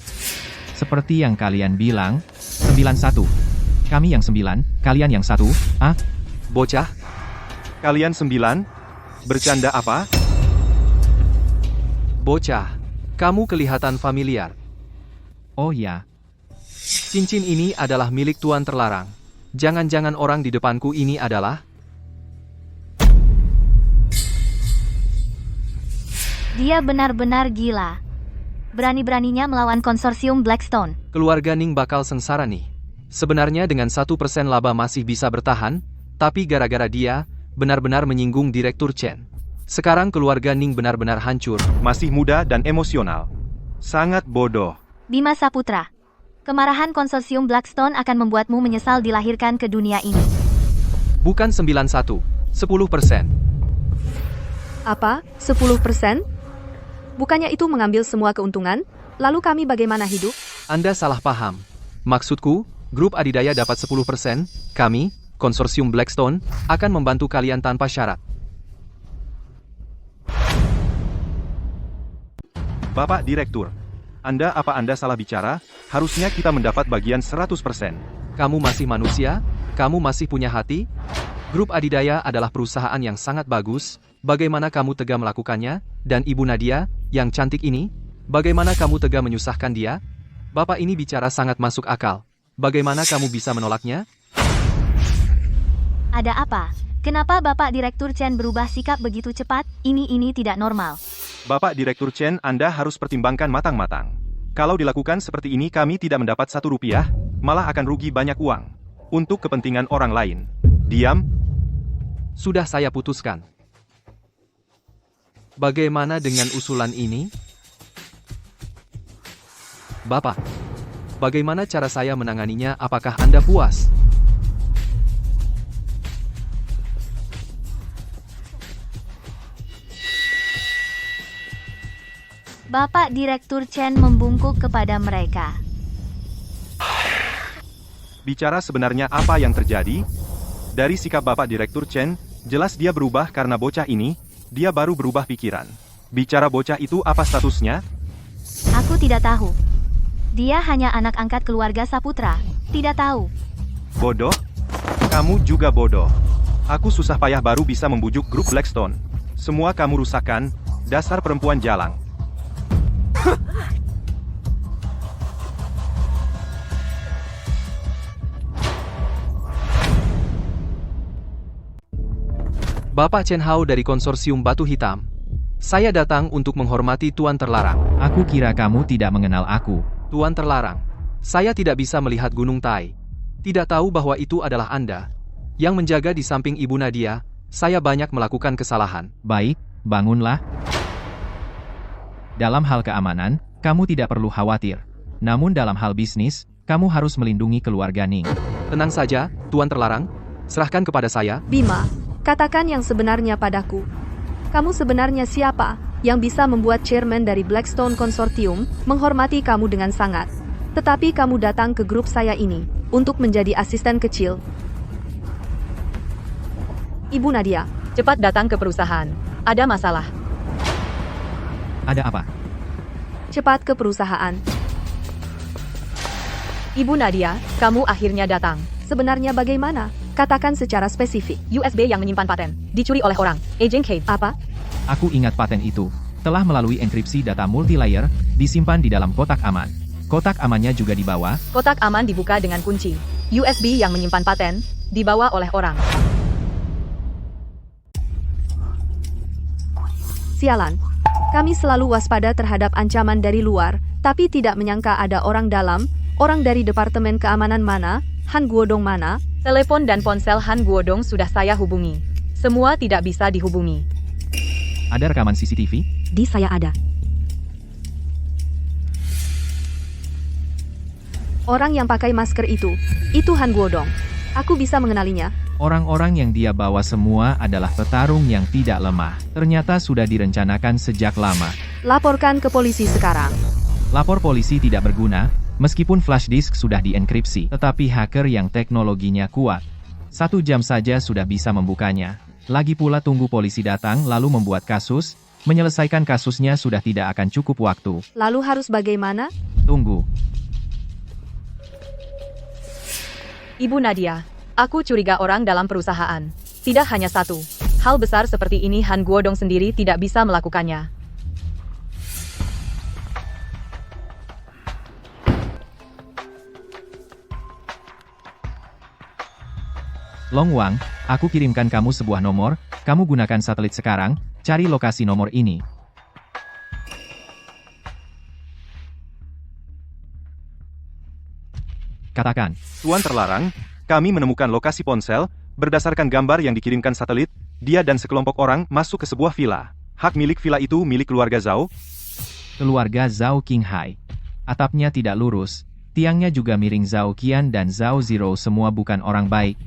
Seperti yang kalian bilang, 9-1. Kami yang 9, kalian yang 1, ah? Bocah, Kalian 9? Bercanda apa? bocah, kamu kelihatan familiar. Oh ya, Cincin ini adalah milik Tuan Terlarang. Jangan-jangan orang di depanku ini adalah... Dia benar-benar gila. Berani-beraninya melawan konsorsium Blackstone. Keluarga Ning bakal sengsara nih. Sebenarnya dengan 1% laba masih bisa bertahan, tapi gara-gara dia, benar-benar menyinggung Direktur Chen. Sekarang keluarga Ning benar-benar hancur. Masih muda dan emosional. Sangat bodoh. Bima Saputra. Kemarahan konsorsium Blackstone akan membuatmu menyesal dilahirkan ke dunia ini. Bukan 91, 10%. Apa? 10%? Bukannya itu mengambil semua keuntungan? Lalu kami bagaimana hidup? Anda salah paham. Maksudku, grup adidaya dapat 10%, kami, konsorsium Blackstone, akan membantu kalian tanpa syarat. Bapak Direktur, apa Anda salah bicara? Harusnya kita mendapat bagian 100%. Kamu masih manusia? Kamu masih punya hati? Grup adidaya adalah perusahaan yang sangat bagus. Bagaimana kamu tega melakukannya? Dan Ibu Nadia, yang cantik ini, bagaimana kamu tega menyusahkan dia? Bapak ini bicara sangat masuk akal. Bagaimana kamu bisa menolaknya? Ada apa? Kenapa Bapak Direktur Chen berubah sikap begitu cepat? Ini tidak normal. Bapak Direktur Chen, Anda harus pertimbangkan matang-matang. Kalau dilakukan seperti ini kami tidak mendapat Rp1, malah akan rugi banyak uang. Untuk kepentingan orang lain. Diam. Sudah saya putuskan. Bagaimana dengan usulan ini? Bapak, bagaimana cara saya menanganinya? Apakah Anda puas? Bapak Direktur Chen membungkuk kepada mereka. Bicara sebenarnya apa yang terjadi? Dari sikap Bapak Direktur Chen, jelas dia berubah karena bocah ini, dia baru berubah pikiran. Bicara bocah itu apa statusnya? Aku tidak tahu. Dia hanya anak angkat keluarga Saputra. Tidak tahu. Bodoh? Kamu juga bodoh. Aku susah payah baru bisa membujuk grup Blackstone. Semua kamu rusakkan, dasar perempuan jalang. Bapak Chen Hao dari konsorsium Batu Hitam. Saya datang untuk menghormati Tuan Terlarang. aku kira kamu tidak mengenal aku. Tuan Terlarang, saya tidak bisa melihat Gunung Tai. Tidak tahu bahwa itu adalah Anda. Yang menjaga di samping Ibu Nadia, saya banyak melakukan kesalahan. Baik, bangunlah. Dalam hal keamanan, kamu tidak perlu khawatir. Namun dalam hal bisnis, kamu harus melindungi keluarga Ning. Tenang saja, Tuan Terlarang. Serahkan kepada saya. Bima, katakan yang sebenarnya padaku. Kamu sebenarnya siapa yang bisa membuat chairman dari Blackstone Consortium menghormati kamu dengan sangat? Tetapi kamu datang ke grup saya ini untuk menjadi asisten kecil. Ibu Nadia, Cepat datang ke perusahaan. Ada masalah. Ada apa? cepat ke perusahaan. Ibu Nadia, kamu akhirnya datang. Sebenarnya bagaimana? Katakan secara spesifik. USB yang menyimpan paten. Dicuri oleh orang. Agent Cave. Apa? Aku ingat paten itu. Telah melalui enkripsi data multilayer, disimpan di dalam kotak aman. Kotak amannya juga dibawa. Kotak aman dibuka dengan kunci. USB yang menyimpan paten, dibawa oleh orang. Sialan. Kami selalu waspada terhadap ancaman dari luar, tapi tidak menyangka ada orang dalam, orang dari Departemen Keamanan mana, Han Guodong mana. Telepon dan ponsel Han Guodong sudah saya hubungi. Semua tidak bisa dihubungi. Ada rekaman CCTV? Di saya ada. Orang yang pakai masker itu Han Guodong. Aku bisa mengenalinya. Orang-orang yang dia bawa semua adalah petarung yang tidak lemah. Ternyata sudah direncanakan sejak lama. Laporkan ke polisi sekarang. Lapor polisi tidak berguna, meskipun flash disk sudah dienkripsi. Tetapi hacker yang teknologinya kuat. 1 jam saja sudah bisa membukanya. Lagi pula tunggu polisi datang lalu membuat kasus, menyelesaikan kasusnya sudah tidak akan cukup waktu. Lalu harus bagaimana? Tunggu. Ibu Nadia, aku curiga orang dalam perusahaan. Tidak hanya satu. Hal besar seperti ini Han Guodong sendiri tidak bisa melakukannya. Long Wang, aku kirimkan kamu sebuah nomor, kamu gunakan satelit sekarang, cari lokasi nomor ini. Katakan. Tuan terlarang, kami menemukan lokasi ponsel, berdasarkan gambar yang dikirimkan satelit, dia dan sekelompok orang masuk ke sebuah villa. Hak milik villa itu milik keluarga Zhao. Keluarga Zhao Qinghai. Atapnya tidak lurus, tiangnya juga miring. Zhao Qian dan Zhao Zero semua bukan orang baik.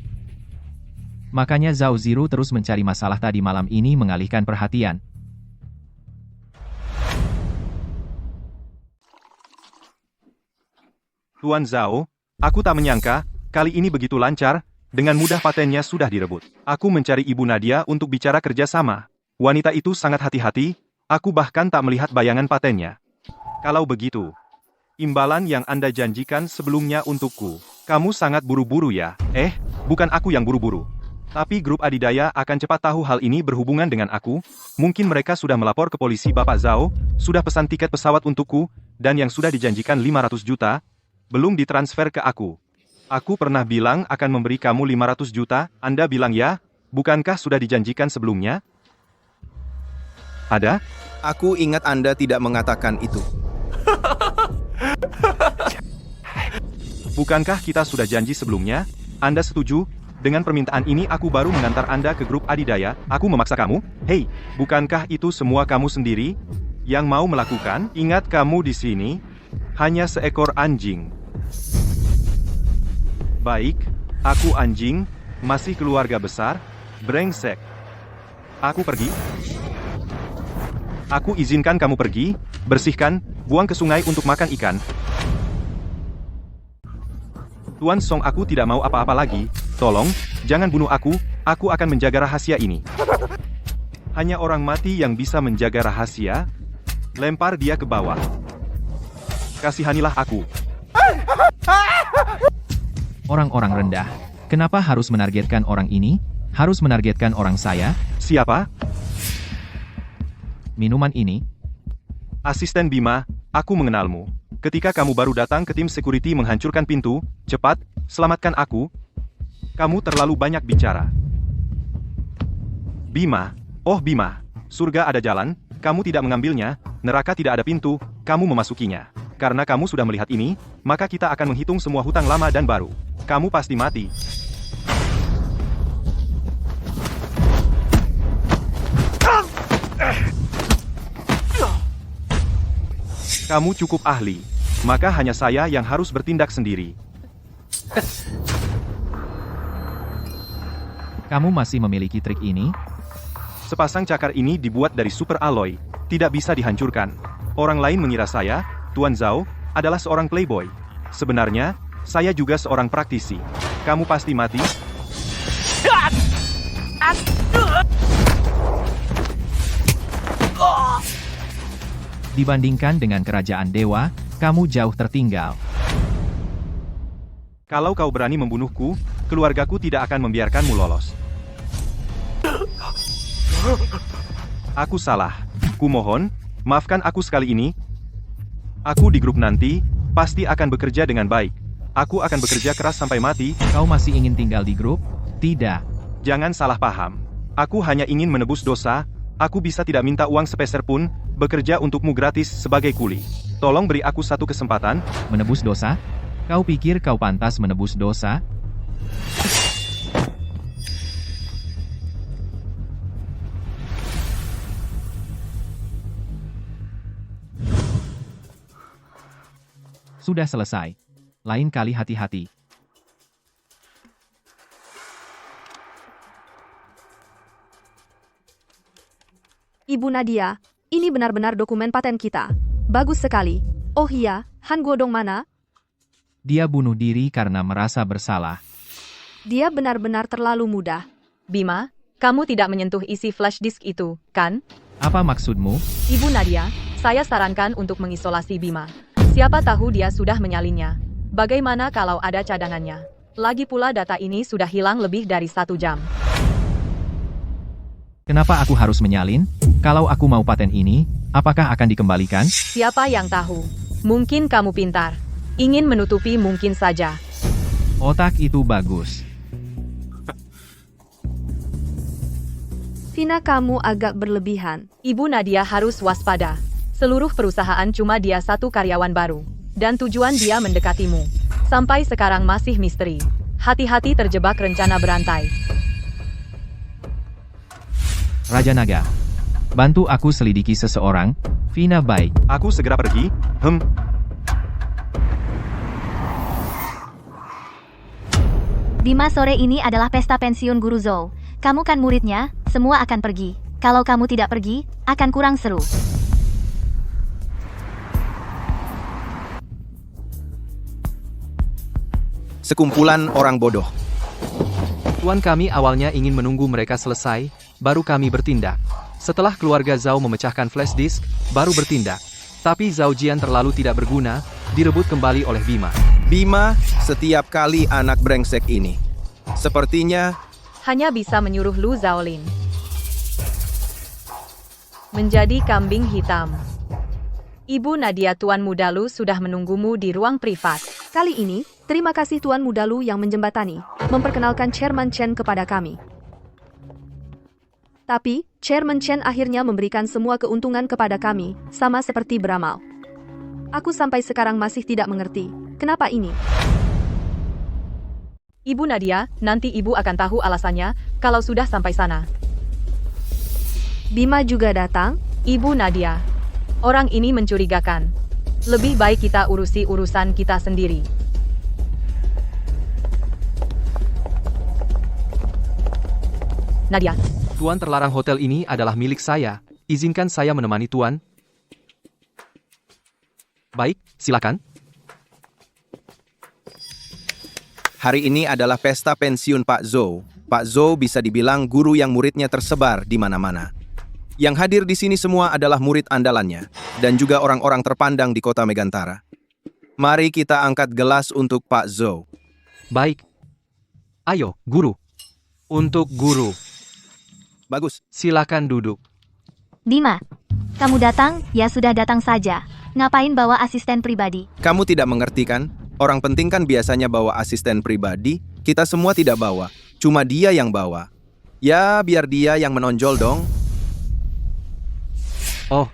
Makanya Zhao Zero terus mencari masalah tadi malam ini mengalihkan perhatian. Tuan Zhao, aku tak menyangka, kali ini begitu lancar, dengan mudah patennya sudah direbut. Aku mencari Ibu Nadia untuk bicara kerjasama. Wanita itu sangat hati-hati, aku bahkan tak melihat bayangan patennya. Kalau begitu, imbalan yang Anda janjikan sebelumnya untukku. Kamu sangat buru-buru ya? Bukan aku yang buru-buru. Tapi grup adidaya akan cepat tahu hal ini berhubungan dengan aku. Mungkin mereka sudah melapor ke polisi. Bapak Zhao, sudah pesan tiket pesawat untukku, dan yang sudah dijanjikan 500 juta, belum ditransfer ke aku. Aku pernah bilang akan memberi kamu 500 juta, Anda bilang ya? Bukankah sudah dijanjikan sebelumnya? Ada? Aku ingat Anda tidak mengatakan itu. Bukankah kita sudah janji sebelumnya? Anda setuju? Dengan permintaan ini aku baru mengantar Anda ke grup adidaya. Aku memaksa kamu? Hei, bukankah itu semua kamu sendiri yang mau melakukan? Ingat kamu di sini hanya seekor anjing. Baik, aku anjing, masih keluarga besar, brengsek. Aku pergi. Aku izinkan kamu pergi, bersihkan, buang ke sungai untuk makan ikan. Tuan Song, aku tidak mau apa-apa lagi. Tolong, jangan bunuh aku akan menjaga rahasia ini. Hanya orang mati yang bisa menjaga rahasia. Lempar dia ke bawah. Kasihanilah aku. Orang-orang rendah. Kenapa harus menargetkan orang ini? Harus menargetkan orang saya? Siapa? Minuman ini? Asisten Bima, aku mengenalmu. Ketika kamu baru datang ke tim security menghancurkan pintu, cepat, selamatkan aku. Kamu terlalu banyak bicara. Bima, oh Bima, surga ada jalan, kamu tidak mengambilnya, neraka tidak ada pintu, kamu memasukinya. Karena kamu sudah melihat ini, maka kita akan menghitung semua hutang lama dan baru. Kamu pasti mati. Kamu cukup ahli, maka hanya saya yang harus bertindak sendiri. Kamu masih memiliki trik ini? Sepasang cakar ini dibuat dari super alloy, tidak bisa dihancurkan. Orang lain mengira saya, Tuan Zhao, adalah seorang playboy. Sebenarnya, saya juga seorang praktisi. Kamu pasti mati. Dibandingkan dengan kerajaan dewa, kamu jauh tertinggal. Kalau kau berani membunuhku, keluargaku tidak akan membiarkanmu lolos. Aku salah. Kumohon, maafkan aku sekali ini. Aku di grup nanti, pasti akan bekerja dengan baik. Aku akan bekerja keras sampai mati. Kau masih ingin tinggal di grup? Tidak. Jangan salah paham. Aku hanya ingin menebus dosa. Aku bisa tidak minta uang sepeser pun, bekerja untukmu gratis sebagai kuli. Tolong beri aku satu kesempatan. Menebus dosa? Kau pikir kau pantas menebus dosa? Sudah selesai. Lain kali hati-hati. Ibu Nadia, ini benar-benar dokumen paten kita. Bagus sekali. Oh iya, Han Guodong mana? Dia bunuh diri karena merasa bersalah. Dia benar-benar terlalu mudah. Bima, kamu tidak menyentuh isi flash disk itu, kan? Apa maksudmu? Ibu Nadia, saya sarankan untuk mengisolasi Bima. Siapa tahu dia sudah menyalinnya. Bagaimana kalau ada cadangannya? Lagi pula data ini sudah hilang lebih dari 1 jam. Kenapa aku harus menyalin? Kalau aku mau paten ini, apakah akan dikembalikan? Siapa yang tahu? Mungkin kamu pintar. Ingin menutupi mungkin saja. Otak itu bagus. Vina, kamu agak berlebihan. Ibu Nadia harus waspada. Seluruh perusahaan cuma dia satu karyawan baru. Dan tujuan dia mendekatimu. Sampai sekarang masih misteri. Hati-hati terjebak rencana berantai. Raja Naga, bantu aku selidiki seseorang. Vina baik. Aku segera pergi. Bima, sore ini adalah pesta pensiun Guru Zhou. Kamu kan muridnya, semua akan pergi. Kalau kamu tidak pergi, akan kurang seru. Sekumpulan orang bodoh. Tuan, kami awalnya ingin menunggu mereka selesai, baru kami bertindak. Setelah keluarga Zhao memecahkan flash disk, baru bertindak. Tapi Zhao Jian terlalu tidak berguna, direbut kembali oleh Bima. Bima, setiap kali anak brengsek ini. Sepertinya Hanya bisa menyuruh Lu Zaolin menjadi kambing hitam. Ibu Nadia, Tuan Muda Lu sudah menunggumu di ruang privat. Kali ini, terima kasih Tuan Muda Lu yang menjembatani, memperkenalkan Chairman Chen kepada kami. Tapi, Chairman Chen akhirnya memberikan semua keuntungan kepada kami, sama seperti beramal. Aku sampai sekarang masih tidak mengerti, kenapa ini? Ibu Nadia, nanti ibu akan tahu alasannya, kalau sudah sampai sana. Bima juga datang? Ibu Nadia, orang ini mencurigakan. Lebih baik kita urusi urusan kita sendiri. Nadia, Tuan, terlarang hotel ini adalah milik saya. Izinkan saya menemani Tuan. Baik, silakan. hari ini adalah pesta pensiun Pak Zhou. Pak Zhou bisa dibilang guru yang muridnya tersebar di mana-mana. Yang hadir di sini semua adalah murid andalannya, dan juga orang-orang terpandang di kota Megantara. Mari kita angkat gelas untuk Pak Zhou. Baik. Ayo, guru. Untuk guru. Bagus. Silakan duduk. Bima, kamu datang, ya sudah datang saja. Ngapain bawa asisten pribadi? Kamu tidak mengerti kan? Orang penting kan biasanya bawa asisten pribadi, kita semua tidak bawa. Cuma dia yang bawa. Ya, biar dia yang menonjol dong. Oh,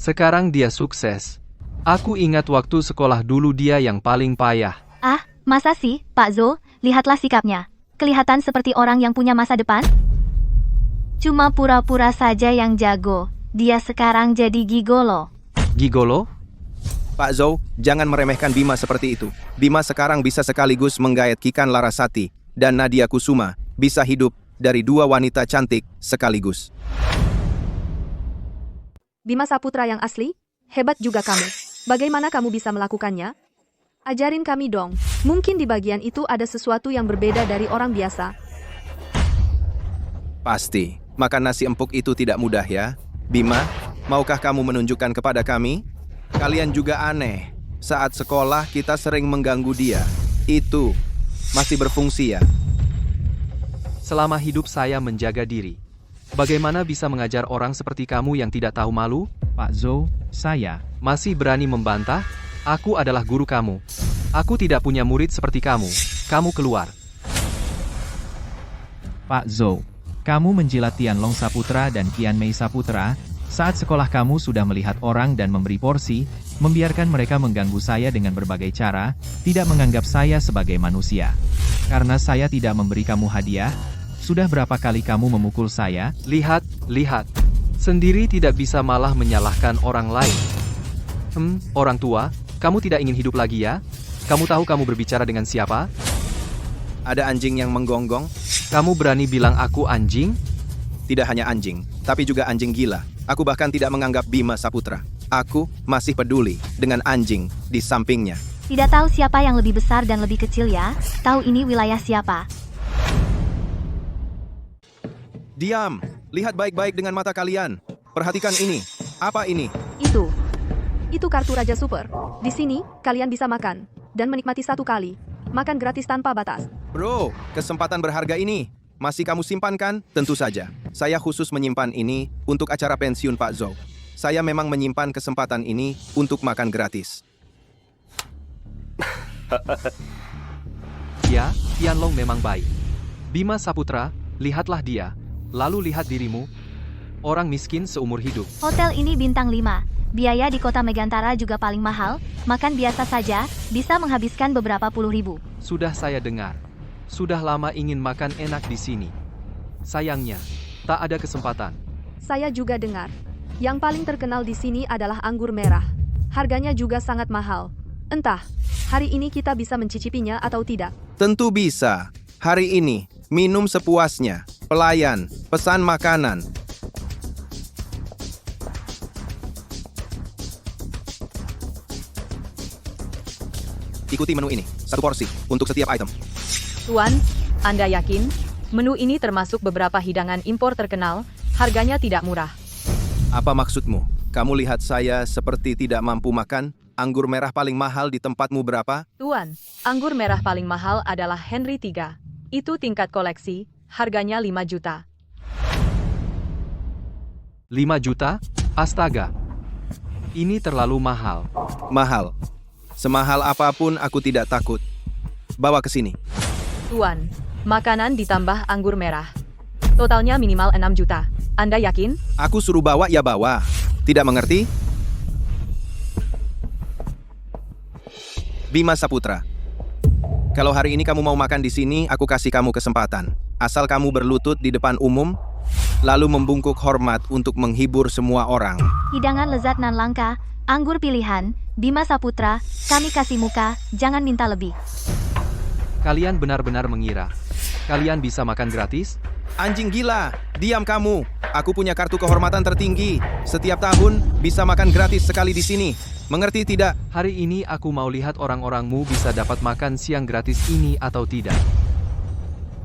sekarang dia sukses. Aku ingat waktu sekolah dulu dia yang paling payah. Ah, masa sih, Pak Zhou? Lihatlah sikapnya. Kelihatan seperti orang yang punya masa depan? Cuma pura-pura saja yang jago. Dia sekarang jadi gigolo. Gigolo? Pak Zhou, jangan meremehkan Bima seperti itu. Bima sekarang bisa sekaligus menggait Kikan Larasati dan Nadia Kusuma, bisa hidup dari dua wanita cantik sekaligus. Bima Saputra yang asli? Hebat juga kamu. Bagaimana kamu bisa melakukannya? Ajarin kami dong. Mungkin di bagian itu ada sesuatu yang berbeda dari orang biasa. Pasti, makan nasi empuk itu tidak mudah ya. Bima, maukah kamu menunjukkan kepada kami? Kalian juga aneh. Saat sekolah kita sering mengganggu dia. Itu masih berfungsi ya? Selama hidup saya menjaga diri. Bagaimana bisa mengajar orang seperti kamu yang tidak tahu malu? Pak Zhou, saya. Masih berani membantah? Aku adalah guru kamu. Aku tidak punya murid seperti kamu. Kamu keluar. Pak Zhou, kamu menjilat Tianlong Saputra dan Qian Mei Saputra. Saat sekolah kamu sudah melihat orang dan memberi porsi, membiarkan mereka mengganggu saya dengan berbagai cara, tidak menganggap saya sebagai manusia. Karena saya tidak memberi kamu hadiah, sudah berapa kali kamu memukul saya? Lihat. Sendiri tidak bisa malah menyalahkan orang lain. Orang tua, kamu tidak ingin hidup lagi ya? Kamu tahu kamu berbicara dengan siapa? Ada anjing yang menggonggong? Kamu berani bilang aku anjing? tidak hanya anjing, tapi juga anjing gila. Aku bahkan tidak menganggap Bima Saputra. Aku masih peduli dengan anjing di sampingnya. Tidak tahu siapa yang lebih besar dan lebih kecil ya. Tahu ini wilayah siapa. Diam, lihat baik-baik dengan mata kalian. Perhatikan ini. Apa ini? Itu kartu Raja Super. Di sini, kalian bisa makan dan menikmati satu kali. Makan gratis tanpa batas. Bro, kesempatan berharga ini masih kamu simpan kan? Tentu saja. Saya khusus menyimpan ini untuk acara pensiun Pak Zhou. Saya memang menyimpan kesempatan ini untuk makan gratis. Ya, Tianlong memang baik. Bima Saputra, lihatlah dia, lalu lihat dirimu. Orang miskin seumur hidup. Hotel ini bintang 5. Biaya di kota Megantara juga paling mahal. Makan biasa saja, bisa menghabiskan beberapa puluh ribu. Sudah saya dengar. Sudah lama ingin makan enak di sini. Sayangnya, tak ada kesempatan. Saya juga dengar. Yang paling terkenal di sini adalah anggur merah. Harganya juga sangat mahal. Entah, hari ini kita bisa mencicipinya atau tidak. Tentu bisa. Hari ini, minum sepuasnya. Pelayan, pesan makanan. Ikuti menu ini, satu porsi untuk setiap item. Tuan, Anda yakin? Menu ini termasuk beberapa hidangan impor terkenal, harganya tidak murah. Apa maksudmu? Kamu lihat saya seperti tidak mampu makan? Anggur merah paling mahal di tempatmu berapa? Tuan, anggur merah paling mahal adalah Henry III. Itu tingkat koleksi, harganya 5 juta. 5 juta? Astaga. Ini terlalu mahal. Mahal. Semahal apapun aku tidak takut. Bawa ke sini. Tuan, makanan ditambah anggur merah. Totalnya minimal 6 juta. Anda yakin? Aku suruh bawa ya bawa. Tidak mengerti? Bima Saputra. Kalau hari ini kamu mau makan di sini, aku kasih kamu kesempatan. Asal kamu berlutut di depan umum, lalu membungkuk hormat untuk menghibur semua orang. Hidangan lezat nan langka, anggur pilihan, Bima Saputra, kami kasih muka, jangan minta lebih. Kalian benar-benar mengira kalian bisa makan gratis? Anjing gila, diam kamu. Aku punya kartu kehormatan tertinggi. Setiap tahun bisa makan gratis sekali di sini. Mengerti tidak? Hari ini aku mau lihat orang-orangmu bisa dapat makan siang gratis ini atau tidak.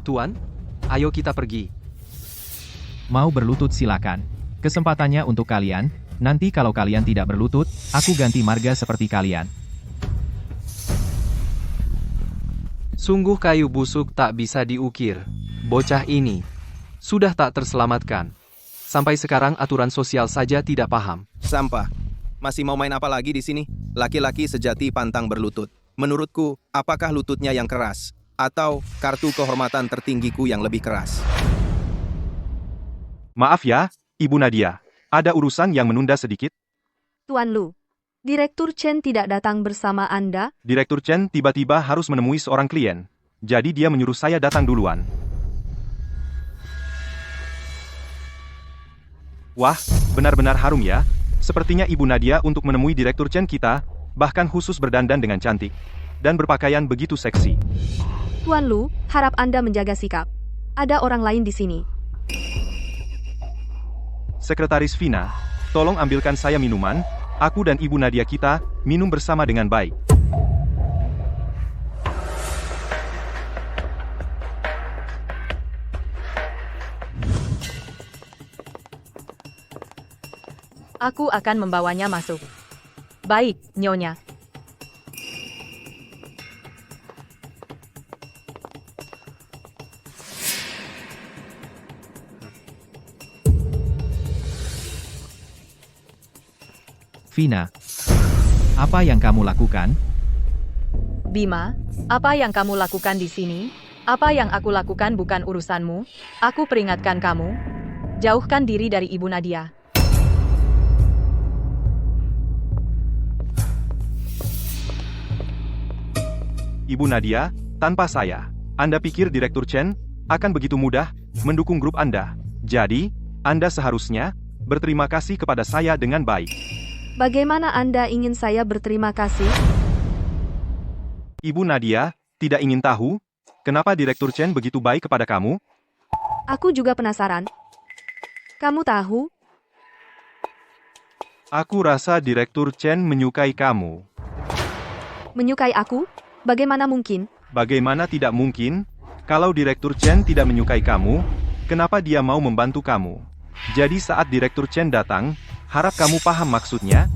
Tuan, ayo kita pergi. Mau berlutut silakan. Kesempatannya untuk kalian. Nanti kalau kalian tidak berlutut, aku ganti marga seperti kalian. Sungguh kayu busuk tak bisa diukir. Bocah ini sudah tak terselamatkan. Sampai sekarang aturan sosial saja tidak paham. Sampah. Masih mau main apa lagi di sini? Laki-laki sejati pantang berlutut. Menurutku, apakah lututnya yang keras? Atau kartu kehormatan tertinggiku yang lebih keras? Maaf ya, Ibu Nadia. Ada urusan yang menunda sedikit. Tuan Lu, Direktur Chen tidak datang bersama Anda? Direktur Chen tiba-tiba harus menemui seorang klien. Jadi dia menyuruh saya datang duluan. Wah, benar-benar harum ya. Sepertinya Ibu Nadia untuk menemui Direktur Chen kita, bahkan khusus berdandan dengan cantik. Dan berpakaian begitu seksi. Tuan Lu, harap Anda menjaga sikap. Ada orang lain di sini. Sekretaris Vina, tolong ambilkan saya minuman, aku dan Ibu Nadia kita, minum bersama dengan baik. Aku akan membawanya masuk. Baik, Nyonya. Vina, apa yang kamu lakukan? Bima, apa yang kamu lakukan di sini? Apa yang aku lakukan bukan urusanmu. Aku peringatkan kamu. Jauhkan diri dari Ibu Nadia. Ibu Nadia, tanpa saya, Anda pikir Direktur Chen akan begitu mudah mendukung grup Anda? Jadi, Anda seharusnya berterima kasih kepada saya dengan baik. Bagaimana Anda ingin saya berterima kasih? Ibu Nadia, tidak ingin tahu kenapa Direktur Chen begitu baik kepada kamu? Aku juga penasaran. Kamu tahu? Aku rasa Direktur Chen menyukai kamu. Menyukai aku? Bagaimana mungkin? Bagaimana tidak mungkin? Kalau Direktur Chen tidak menyukai kamu, kenapa dia mau membantu kamu? Jadi saat Direktur Chen datang, harap kamu paham maksudnya.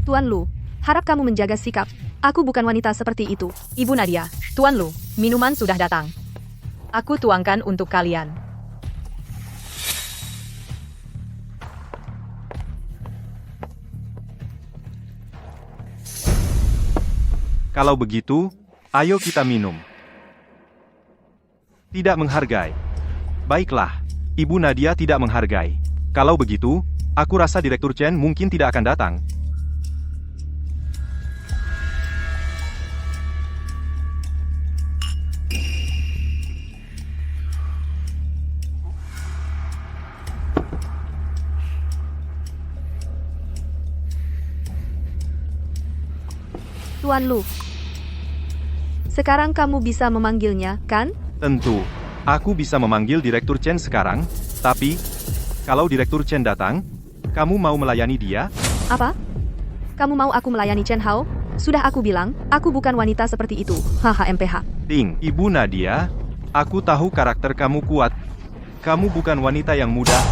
Tuan Lu, harap kamu menjaga sikap. Aku bukan wanita seperti itu. Ibu Nadia, Tuan Lu, minuman sudah datang. Aku tuangkan untuk kalian. Kalau begitu, ayo kita minum. Tidak menghargai. Baiklah, Ibu Nadia tidak menghargai. Kalau begitu, aku rasa Direktur Chen mungkin tidak akan datang. Tuan Lu. Sekarang kamu bisa memanggilnya, kan? Tentu, aku bisa memanggil Direktur Chen sekarang, tapi kalau Direktur Chen datang, kamu mau melayani dia? Apa? Kamu mau aku melayani Chen Hao? Sudah aku bilang, aku bukan wanita seperti itu. Haha MPH. Ting, Ibu Nadia, aku tahu karakter kamu kuat. Kamu bukan wanita yang mudah,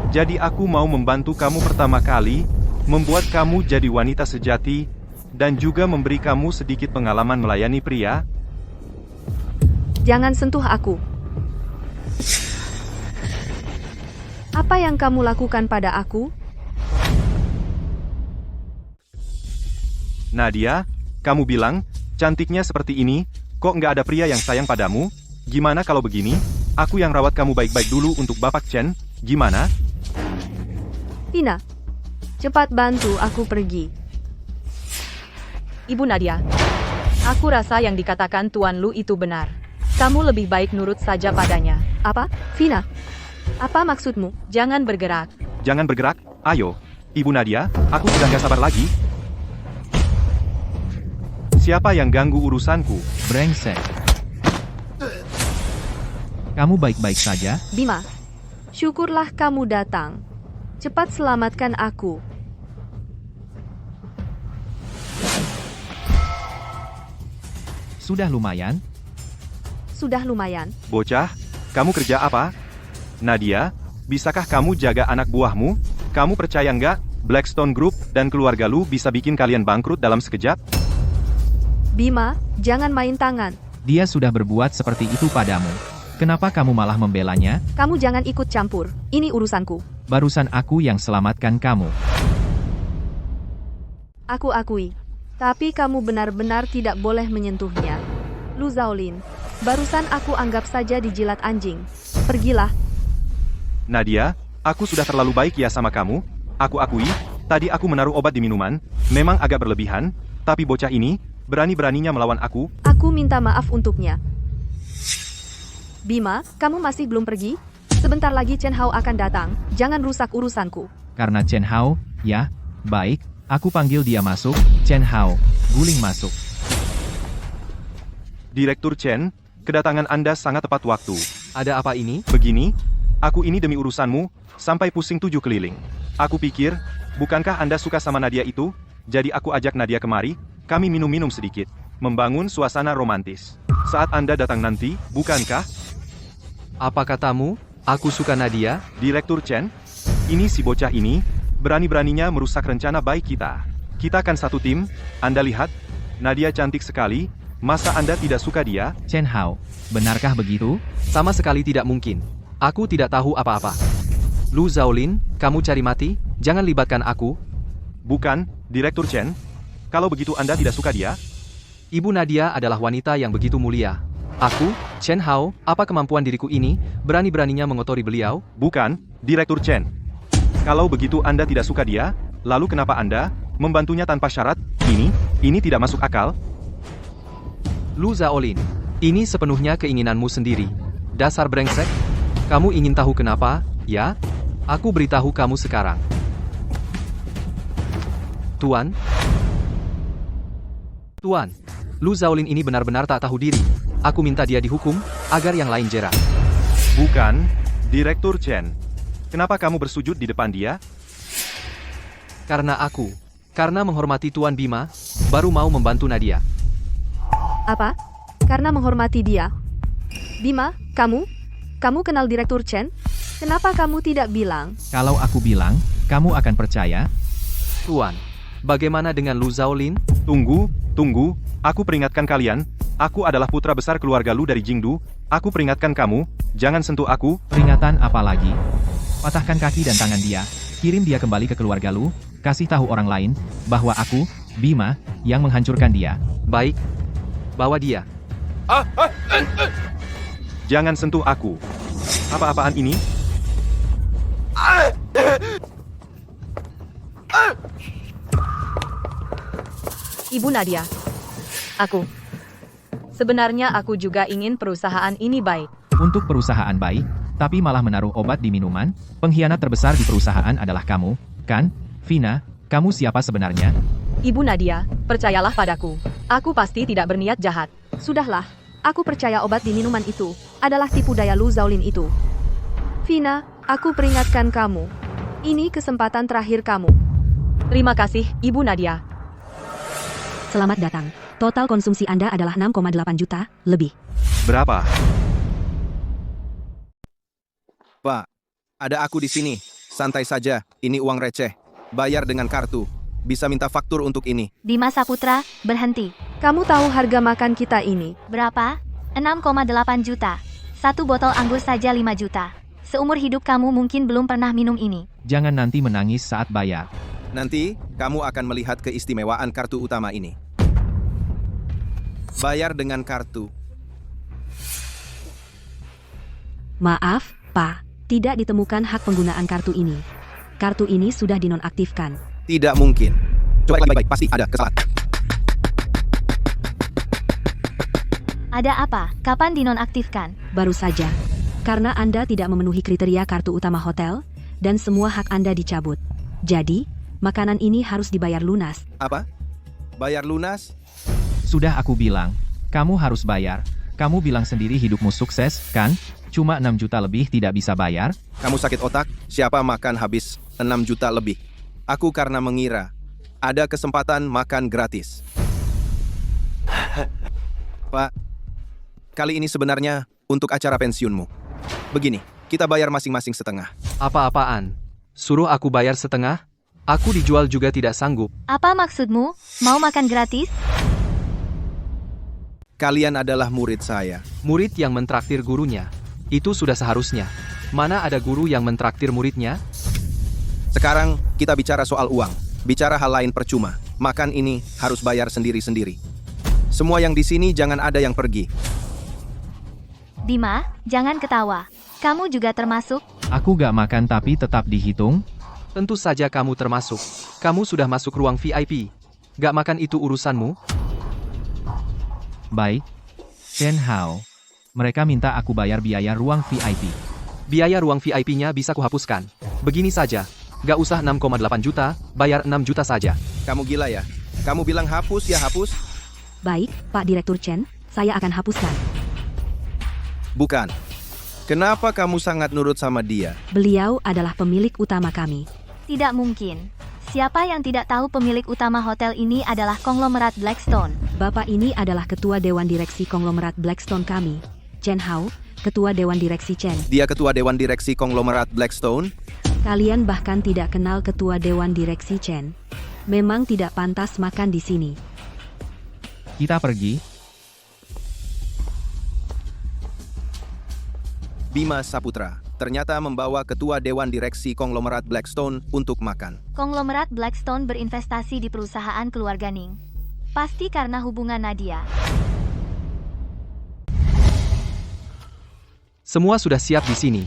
jadi aku mau membantu kamu pertama kali, membuat kamu jadi wanita sejati, dan juga memberi kamu sedikit pengalaman melayani pria. Jangan sentuh aku. Apa yang kamu lakukan pada aku? Nadia, kamu bilang, cantiknya seperti ini, kok nggak ada pria yang sayang padamu? Gimana kalau begini? Aku yang rawat kamu baik-baik dulu untuk Bapak Chen, gimana? Tina, cepat bantu aku pergi. Ibu Nadia, aku rasa yang dikatakan Tuan Lu itu benar. Kamu lebih baik nurut saja padanya. Apa? Vina, apa maksudmu? Jangan bergerak. Jangan bergerak, ayo. Ibu Nadia, aku sudah nggak sabar lagi. Siapa yang ganggu urusanku? Brengsek. Kamu baik-baik saja? Bima, syukurlah kamu datang. Cepat selamatkan aku. Sudah lumayan? Sudah lumayan. Bocah, kamu kerja apa? Nadia, bisakah kamu jaga anak buahmu? Kamu percaya nggak, Blackstone Group dan keluarga lu bisa bikin kalian bangkrut dalam sekejap? Bima, jangan main tangan. Dia sudah berbuat seperti itu padamu. Kenapa kamu malah membelanya? Kamu jangan ikut campur. Ini urusanku. Barusan aku yang selamatkan kamu. Aku akui. Tapi kamu benar-benar tidak boleh menyentuhnya. Lu Zaolin, barusan aku anggap saja dijilat anjing. Pergilah. Nadia, aku sudah terlalu baik ya sama kamu. Aku akui, tadi aku menaruh obat di minuman, memang agak berlebihan, tapi bocah ini, berani-beraninya melawan aku. Aku minta maaf untuknya. Bima, kamu masih belum pergi? Sebentar lagi Chen Hao akan datang, jangan rusak urusanku. Karena Chen Hao, ya, baik, aku panggil dia masuk. Chen Hao, guling masuk. Direktur Chen, kedatangan Anda sangat tepat waktu. Ada apa ini? Begini, aku ini demi urusanmu, sampai pusing 7 keliling. Aku pikir, bukankah Anda suka sama Nadia itu? Jadi aku ajak Nadia kemari, kami minum-minum sedikit, membangun suasana romantis. Saat Anda datang nanti, bukankah? Apa katamu? Aku suka Nadia? Direktur Chen, ini si bocah ini, berani-beraninya merusak rencana baik kita. Kita kan satu tim, Anda lihat, Nadia cantik sekali, masa Anda tidak suka dia? Chen Hao, benarkah begitu? Sama sekali tidak mungkin. Aku tidak tahu apa-apa. Lu Zaolin, kamu cari mati, jangan libatkan aku. Bukan, Direktur Chen. Kalau begitu Anda tidak suka dia? Ibu Nadia adalah wanita yang begitu mulia. Aku, Chen Hao, apa kemampuan diriku ini, berani-beraninya mengotori beliau? Bukan, Direktur Chen. Kalau begitu Anda tidak suka dia, lalu kenapa Anda membantunya tanpa syarat? Ini tidak masuk akal. Lu Zaolin, ini sepenuhnya keinginanmu sendiri. Dasar brengsek. Kamu ingin tahu kenapa, ya? Aku beritahu kamu sekarang. Tuan? Tuan, Lu Zaolin ini benar-benar tak tahu diri. Aku minta dia dihukum, agar yang lain jera. Bukan, Direktur Chen. Kenapa kamu bersujud di depan dia? Karena menghormati Tuan Bima, baru mau membantu Nadia. Apa? Karena menghormati dia. Bima, kamu kenal Direktur Chen? Kenapa kamu tidak bilang? Kalau aku bilang, kamu akan percaya? Tuan, bagaimana dengan Lu Zaolin? Tunggu, aku peringatkan kalian, aku adalah putra besar keluarga Lu dari Jingdu, aku peringatkan kamu, jangan sentuh aku. Peringatan apa lagi? Patahkan kaki dan tangan dia, kirim dia kembali ke keluarga Lu, kasih tahu orang lain, bahwa aku, Bima, yang menghancurkan dia. Baik, bawa dia. Jangan sentuh aku. Apa-apaan ini? Ibu Nadia. Sebenarnya aku juga ingin perusahaan ini baik. Untuk perusahaan baik, tapi malah menaruh obat di minuman, pengkhianat terbesar di perusahaan adalah kamu, kan? Vina, kamu siapa sebenarnya? Ibu Nadia, percayalah padaku. Aku pasti tidak berniat jahat. Sudahlah, aku percaya obat di minuman itu adalah tipu daya Lu Zaolin itu. Vina, aku peringatkan kamu. Ini kesempatan terakhir kamu. Terima kasih, Ibu Nadia. Selamat datang. Total konsumsi Anda adalah 6,8 juta, lebih. Berapa? Pak, ada aku di sini. Santai saja, ini uang receh. Bayar dengan kartu. Bisa minta faktur untuk ini. Bima Saputra, berhenti. Kamu tahu harga makan kita ini? Berapa? 6,8 juta. Satu botol anggur saja 5 juta. Seumur hidup kamu mungkin belum pernah minum ini. Jangan nanti menangis saat bayar. Nanti, kamu akan melihat keistimewaan kartu utama ini. Bayar dengan kartu. Maaf, Pak. Tidak ditemukan hak penggunaan kartu ini. Kartu ini sudah dinonaktifkan. Tidak mungkin. Coba baik-baik, pasti ada kesalahan. Ada apa? Kapan dinonaktifkan? Baru saja. Karena Anda tidak memenuhi kriteria kartu utama hotel, dan semua hak Anda dicabut. Jadi, makanan ini harus dibayar lunas. Apa? Bayar lunas? Sudah aku bilang, kamu harus bayar. Kamu bilang sendiri hidupmu sukses, kan? Cuma 6 juta lebih tidak bisa bayar? Kamu sakit otak? Siapa makan habis 6 juta lebih? Aku karena mengira ada kesempatan makan gratis. Pak, kali ini sebenarnya untuk acara pensiunmu. Begini, kita bayar masing-masing setengah. Apa-apaan? Suruh aku bayar setengah? Aku dijual juga tidak sanggup. Apa maksudmu? Mau makan gratis? Kalian adalah murid saya. Murid yang mentraktir gurunya. Itu sudah seharusnya. Mana ada guru yang mentraktir muridnya? Sekarang kita bicara soal uang. Bicara hal lain percuma. Makan ini harus bayar sendiri-sendiri. Semua yang di sini jangan ada yang pergi. Bima, jangan ketawa. Kamu juga termasuk? Aku gak makan tapi tetap dihitung? Tentu saja kamu termasuk. Kamu sudah masuk ruang VIP. Gak makan itu urusanmu? Baik. Chen Hao. Mereka minta aku bayar biaya ruang VIP. Biaya ruang VIP-nya bisa kuhapuskan. Begini saja. Gak usah 6,8 juta, bayar 6 juta saja. Kamu gila ya? Kamu bilang hapus ya hapus? Baik, Pak Direktur Chen, saya akan hapuskan. Bukan. Kenapa kamu sangat nurut sama dia? Beliau adalah pemilik utama kami. Tidak mungkin. Siapa yang tidak tahu pemilik utama hotel ini adalah konglomerat Blackstone? Bapak ini adalah ketua Dewan Direksi konglomerat Blackstone kami. Chen Hao, ketua Dewan Direksi Chen. Dia ketua Dewan Direksi konglomerat Blackstone? Kalian bahkan tidak kenal ketua Dewan Direksi Chen. Memang tidak pantas makan di sini. Kita pergi. Bima Saputra ternyata membawa ketua Dewan Direksi konglomerat Blackstone untuk makan. Konglomerat Blackstone berinvestasi di perusahaan keluarga Ning. Pasti karena hubungan Nadia. Semua sudah siap di sini.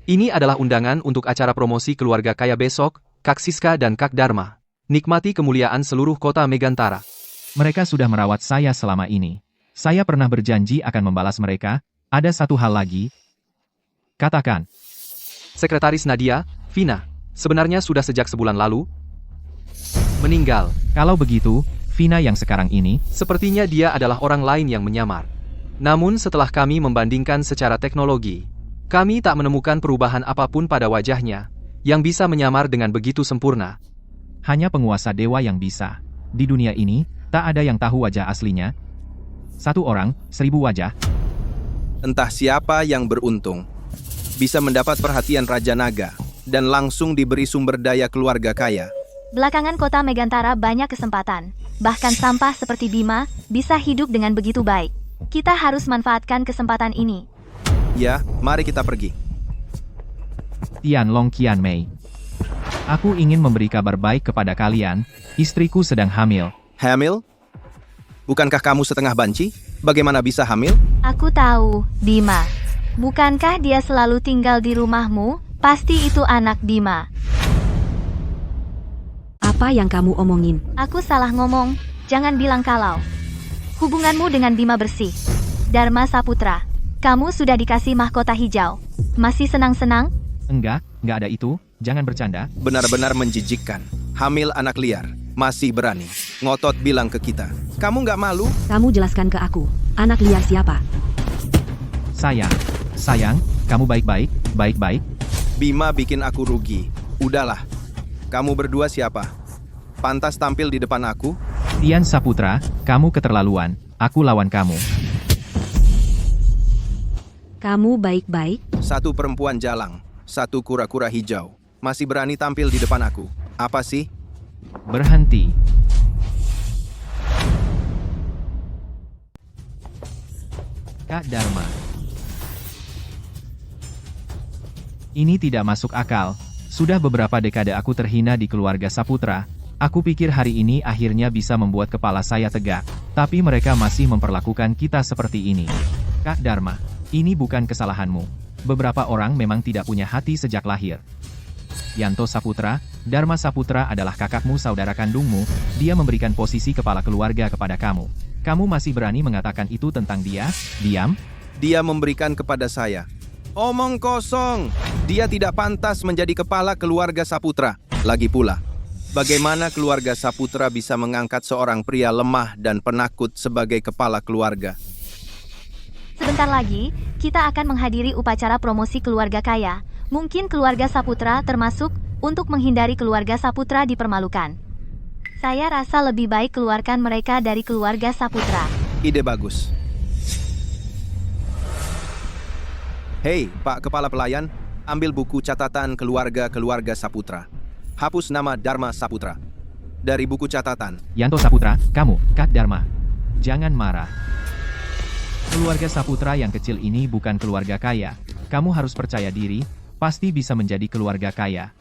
Ini adalah undangan untuk acara promosi keluarga kaya besok, Kak Siska dan Kak Dharma. Nikmati kemuliaan seluruh kota Megantara. Mereka sudah merawat saya selama ini. Saya pernah berjanji akan membalas mereka. Ada satu hal lagi. Katakan. Sekretaris Nadia, Vina, sebenarnya sudah sejak sebulan lalu meninggal. Kalau begitu, Vina yang sekarang ini, Sepertinya dia adalah orang lain yang menyamar. Namun setelah kami membandingkan secara teknologi, kami tak menemukan perubahan apapun pada wajahnya. yang bisa menyamar dengan begitu sempurna. Hanya penguasa dewa yang bisa. Di dunia ini, tak ada yang tahu wajah aslinya. Satu orang, 1000 wajah. Entah siapa yang beruntung bisa mendapat perhatian Raja Naga dan langsung diberi sumber daya keluarga kaya. Belakangan kota Megantara banyak kesempatan. Bahkan sampah seperti Bima bisa hidup dengan begitu baik. Kita harus manfaatkan kesempatan ini. Ya, mari kita pergi. Tianlong Qianmei. Aku ingin memberi kabar baik kepada kalian, istriku sedang hamil. Hamil? Bukankah kamu setengah banci? Bagaimana bisa hamil? Aku tahu, Bima. Bukankah dia selalu tinggal di rumahmu? Pasti itu anak Bima. Apa yang kamu omongin? Aku salah ngomong, jangan bilang kalau. Hubunganmu dengan Bima bersih. Dharma Saputra, kamu sudah dikasih mahkota hijau. Masih senang-senang? Enggak ada itu, jangan bercanda. Benar-benar menjijikkan. Hamil anak liar, masih berani. Ngotot bilang ke kita. Kamu nggak malu? Kamu jelaskan ke aku, anak liar siapa? Sayang, kamu baik-baik. Bima bikin aku rugi. Udahlah. Kamu berdua siapa? Pantas tampil di depan aku? Tian Saputra, kamu keterlaluan. Aku lawan kamu. Kamu baik-baik? Satu perempuan jalang, satu kura-kura hijau. Masih berani tampil di depan aku. Apa sih? Berhenti. Kak Dharma. Ini tidak masuk akal. Sudah beberapa dekade aku terhina di keluarga Saputra. Aku pikir hari ini akhirnya bisa membuat kepala saya tegak. Tapi mereka masih memperlakukan kita seperti ini. Kak Dharma, ini bukan kesalahanmu. Beberapa orang memang tidak punya hati sejak lahir. Yanto Saputra, Dharma Saputra adalah kakakmu saudara kandungmu. Dia memberikan posisi kepala keluarga kepada kamu. Kamu masih berani mengatakan itu tentang dia? Diam. Dia memberikan kepada saya. Omong kosong. Dia tidak pantas menjadi kepala keluarga Saputra. Lagi pula, bagaimana keluarga Saputra bisa mengangkat seorang pria lemah dan penakut sebagai kepala keluarga? Sebentar lagi, kita akan menghadiri upacara promosi keluarga kaya. Mungkin keluarga Saputra termasuk untuk menghindari keluarga Saputra dipermalukan. Saya rasa lebih baik keluarkan mereka dari keluarga Saputra. Ide bagus. Hei, Pak Kepala Pelayan, ambil buku catatan keluarga Saputra. Hapus nama Dharma Saputra dari buku catatan. Yanto Saputra, kamu, Kak Dharma. Jangan marah. Keluarga Saputra yang kecil ini bukan keluarga kaya. Kamu harus percaya diri, pasti bisa menjadi keluarga kaya.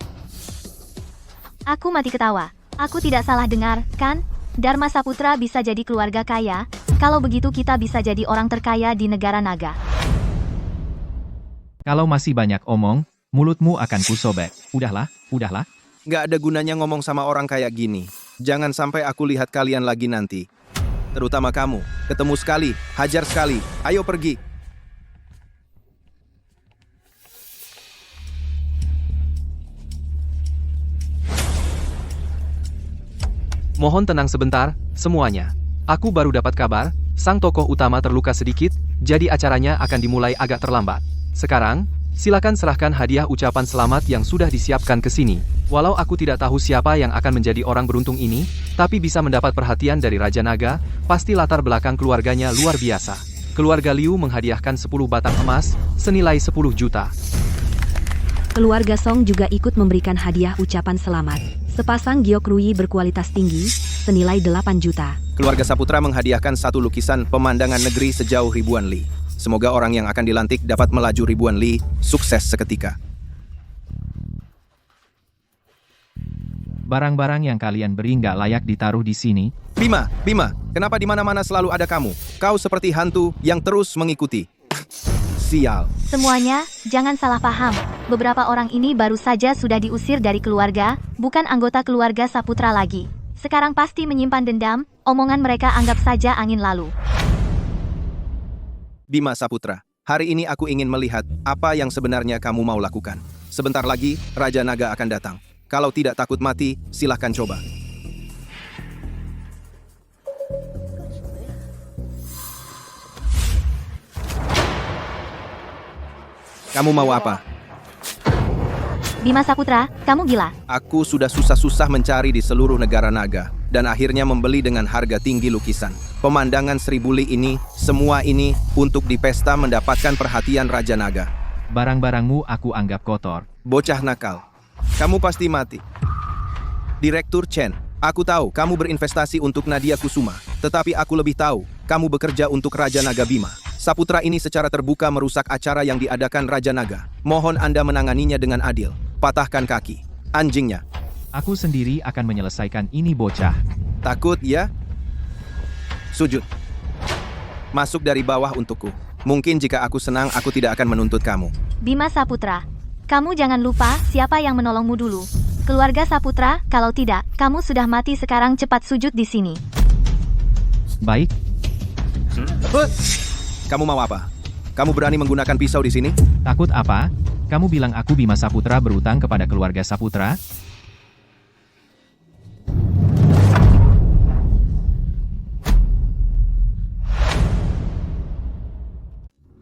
Aku mati ketawa. Aku tidak salah dengar, kan? Dharma Saputra bisa jadi keluarga kaya. Kalau begitu kita bisa jadi orang terkaya di negara naga. Kalau masih banyak omong, mulutmu akan kusobek. Udahlah. Nggak ada gunanya ngomong sama orang kayak gini. Jangan sampai aku lihat kalian lagi nanti. Terutama kamu. Ketemu sekali, hajar sekali. Ayo pergi. Mohon tenang sebentar, semuanya. Aku baru dapat kabar, sang tokoh utama terluka sedikit, jadi acaranya akan dimulai agak terlambat. Sekarang, silakan serahkan hadiah ucapan selamat yang sudah disiapkan ke sini. Walau aku tidak tahu siapa yang akan menjadi orang beruntung ini, tapi bisa mendapat perhatian dari Raja Naga, pasti latar belakang keluarganya luar biasa. Keluarga Liu menghadiahkan 10 batang emas, senilai 10 juta. Keluarga Song juga ikut memberikan hadiah ucapan selamat. Sepasang giok rui berkualitas tinggi, senilai 8 juta. Keluarga Saputra menghadiahkan satu lukisan pemandangan negeri sejauh ribuan li. Semoga orang yang akan dilantik dapat melaju ribuan li, sukses seketika. Barang-barang yang kalian beri nggak layak ditaruh di sini. Bima, kenapa di mana-mana selalu ada kamu? Kau seperti hantu yang terus mengikuti. Sial. Semuanya, jangan salah paham. Beberapa orang ini baru saja sudah diusir dari keluarga, bukan anggota keluarga Saputra lagi. Sekarang pasti menyimpan dendam, omongan mereka anggap saja angin lalu. Bima Saputra, hari ini aku ingin melihat apa yang sebenarnya kamu mau lakukan. Sebentar lagi, Raja Naga akan datang. Kalau tidak takut mati, silahkan coba. Kamu mau apa? Bima Saputra, kamu gila. Aku sudah susah-susah mencari di seluruh negara naga, dan akhirnya membeli dengan harga tinggi lukisan. Pemandangan Seribu Li ini, semua ini, untuk di pesta mendapatkan perhatian Raja Naga. Barang-barangmu aku anggap kotor. Bocah nakal. Kamu pasti mati. Direktur Chen, aku tahu kamu berinvestasi untuk Nadia Kusuma, tetapi aku lebih tahu, kamu bekerja untuk Raja Naga Bima. Saputra ini secara terbuka merusak acara yang diadakan Raja Naga. Mohon Anda menanganinya dengan adil. Patahkan kaki. Anjingnya. Aku sendiri akan menyelesaikan ini bocah. Takut ya? Sujud. Masuk dari bawah untukku. Mungkin jika aku senang, aku tidak akan menuntut kamu. Bima Saputra, kamu jangan lupa siapa yang menolongmu dulu. Keluarga Saputra, kalau tidak, kamu sudah mati sekarang, cepat sujud di sini. Baik, Kamu mau apa? Kamu berani menggunakan pisau di sini? takut apa? Kamu bilang aku Bima Saputra berutang kepada keluarga Saputra?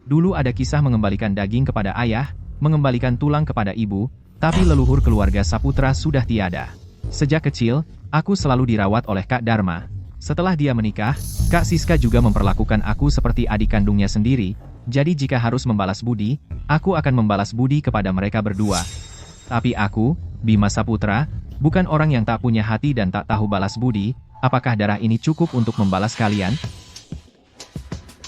Dulu ada kisah mengembalikan daging kepada ayah, mengembalikan tulang kepada ibu, tapi leluhur keluarga Saputra sudah tiada. Sejak kecil, aku selalu dirawat oleh Kak Dharma. Setelah dia menikah, Kak Siska juga memperlakukan aku seperti adik kandungnya sendiri, jadi jika harus membalas budi, aku akan membalas budi kepada mereka berdua. Tapi aku, Bima Saputra, bukan orang yang tak punya hati dan tak tahu balas budi. Apakah darah ini cukup untuk membalas kalian?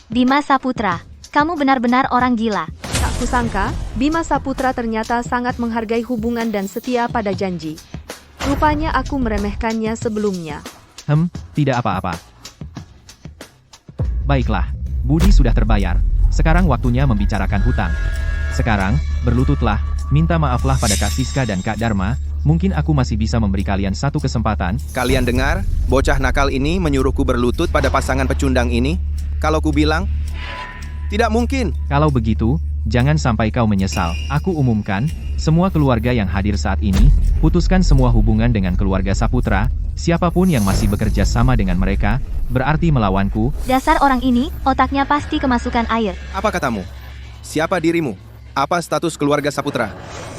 Bima Saputra, kamu benar-benar orang gila. Tak kusangka, Bima Saputra ternyata sangat menghargai hubungan dan setia pada janji. Rupanya aku meremehkannya sebelumnya. Tidak apa-apa. Baiklah, budi sudah terbayar. Sekarang waktunya membicarakan hutang. Sekarang, berlututlah, minta maaflah pada Kak Siska dan Kak Dharma, mungkin aku masih bisa memberi kalian satu kesempatan. Kalian dengar? Bocah nakal ini menyuruhku berlutut pada pasangan pecundang ini? Kalau ku bilang, tidak mungkin. Kalau begitu, jangan sampai kau menyesal. Aku umumkan, semua keluarga yang hadir saat ini, putuskan semua hubungan dengan keluarga Saputra. Siapapun yang masih bekerja sama dengan mereka, berarti melawanku. Dasar orang ini, otaknya pasti kemasukan air. Apa katamu? Siapa dirimu? Apa status keluarga Saputra?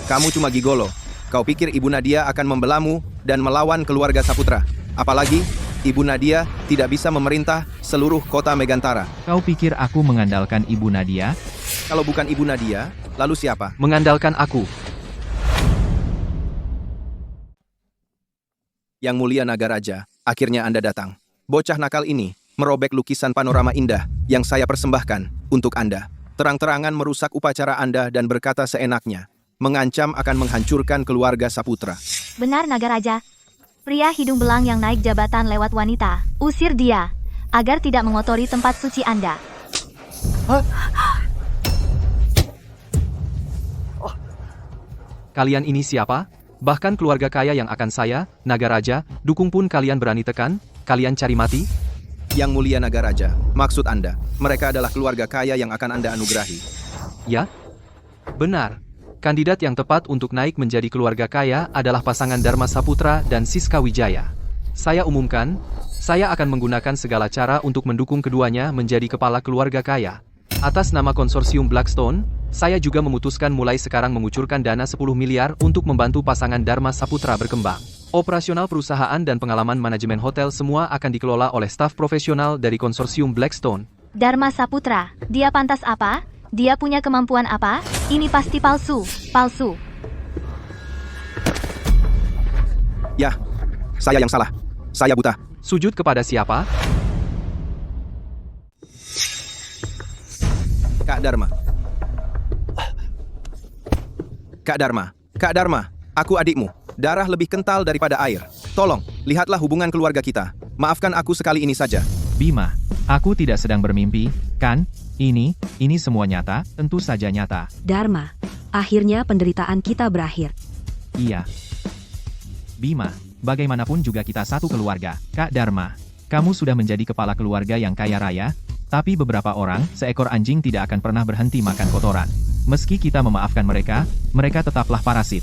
Kamu cuma gigolo. Kau pikir Ibu Nadia akan membelamu dan melawan keluarga Saputra? Apalagi, Ibu Nadia tidak bisa memerintah seluruh kota Megantara. Kau pikir aku mengandalkan Ibu Nadia? Kalau bukan Ibu Nadia, lalu siapa? Mengandalkan aku. Yang Mulia Nagaraja, akhirnya Anda datang. Bocah nakal ini merobek lukisan panorama indah yang saya persembahkan untuk Anda. Terang-terangan merusak upacara Anda dan berkata seenaknya, mengancam akan menghancurkan keluarga Saputra. Benar Nagaraja. Pria hidung belang yang naik jabatan lewat wanita. Usir dia, agar tidak mengotori tempat suci Anda. Kalian ini siapa? Bahkan keluarga kaya yang akan saya, Nagaraja, dukung pun kalian berani tekan? Kalian cari mati? Yang Mulia Nagaraja, maksud Anda, mereka adalah keluarga kaya yang akan Anda anugerahi. Ya? Benar. Kandidat yang tepat untuk naik menjadi keluarga kaya adalah pasangan Dharma Saputra dan Siska Wijaya. Saya umumkan, saya akan menggunakan segala cara untuk mendukung keduanya menjadi kepala keluarga kaya. Atas nama konsorsium Blackstone, saya juga memutuskan mulai sekarang mengucurkan dana 10 miliar untuk membantu pasangan Dharma Saputra berkembang. Operasional perusahaan dan pengalaman manajemen hotel semua akan dikelola oleh staf profesional dari konsorsium Blackstone. Dharma Saputra, dia pantas apa? Dia punya kemampuan apa? Ini pasti palsu, palsu. Ya, saya yang salah. Saya buta. Sujud kepada siapa? Kak Dharma. Kak Dharma. Kak Dharma, aku adikmu. Darah lebih kental daripada air. Tolong, lihatlah hubungan keluarga kita. Maafkan aku sekali ini saja. Bima, aku tidak sedang bermimpi, kan? Ini semua nyata, tentu saja nyata. Dharma, akhirnya penderitaan kita berakhir. Iya. Bima, bagaimanapun juga kita satu keluarga. Kak Dharma, kamu sudah menjadi kepala keluarga yang kaya raya, tapi beberapa orang, seekor anjing tidak akan pernah berhenti makan kotoran. Meski kita memaafkan mereka, mereka tetaplah parasit.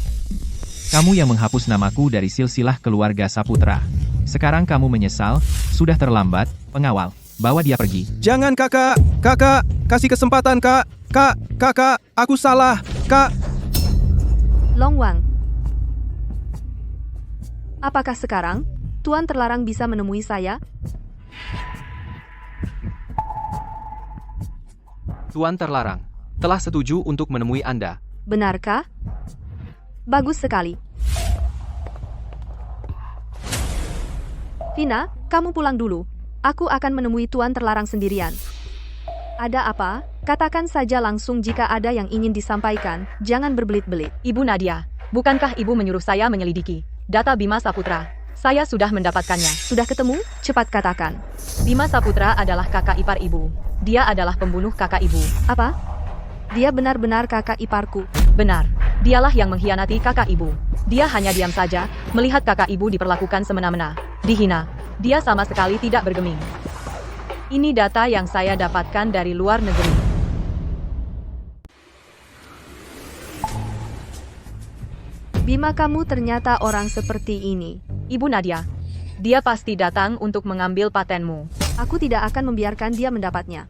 Kamu yang menghapus namaku dari silsilah keluarga Saputra. Sekarang kamu menyesal, sudah terlambat, pengawal, bawa dia pergi. Jangan kakak, kakak, kasih kesempatan kak, kakak, aku salah, kak. Long Wang, Apakah sekarang, Tuan Terlarang bisa menemui saya? Tuan Terlarang telah setuju untuk menemui Anda. Benarkah? Bagus sekali. Vina, kamu pulang dulu. Aku akan menemui Tuan Terlarang sendirian. Ada apa? Katakan saja langsung jika ada yang ingin disampaikan, jangan berbelit-belit. Ibu Nadia, bukankah ibu menyuruh saya menyelidiki data Bima Saputra? Saya sudah mendapatkannya. Sudah ketemu? Cepat katakan. Bima Saputra adalah kakak ipar ibu. Dia adalah pembunuh kakak ibu. Apa? Dia benar-benar kakak iparku. Benar, dialah yang mengkhianati kakak ibu. Dia hanya diam saja, melihat kakak ibu diperlakukan semena-mena, dihina. Dia sama sekali tidak bergeming. Ini data yang saya dapatkan dari luar negeri. Bima, kamu ternyata orang seperti ini. Ibu Nadia, dia pasti datang untuk mengambil patenmu. Aku tidak akan membiarkan dia mendapatnya.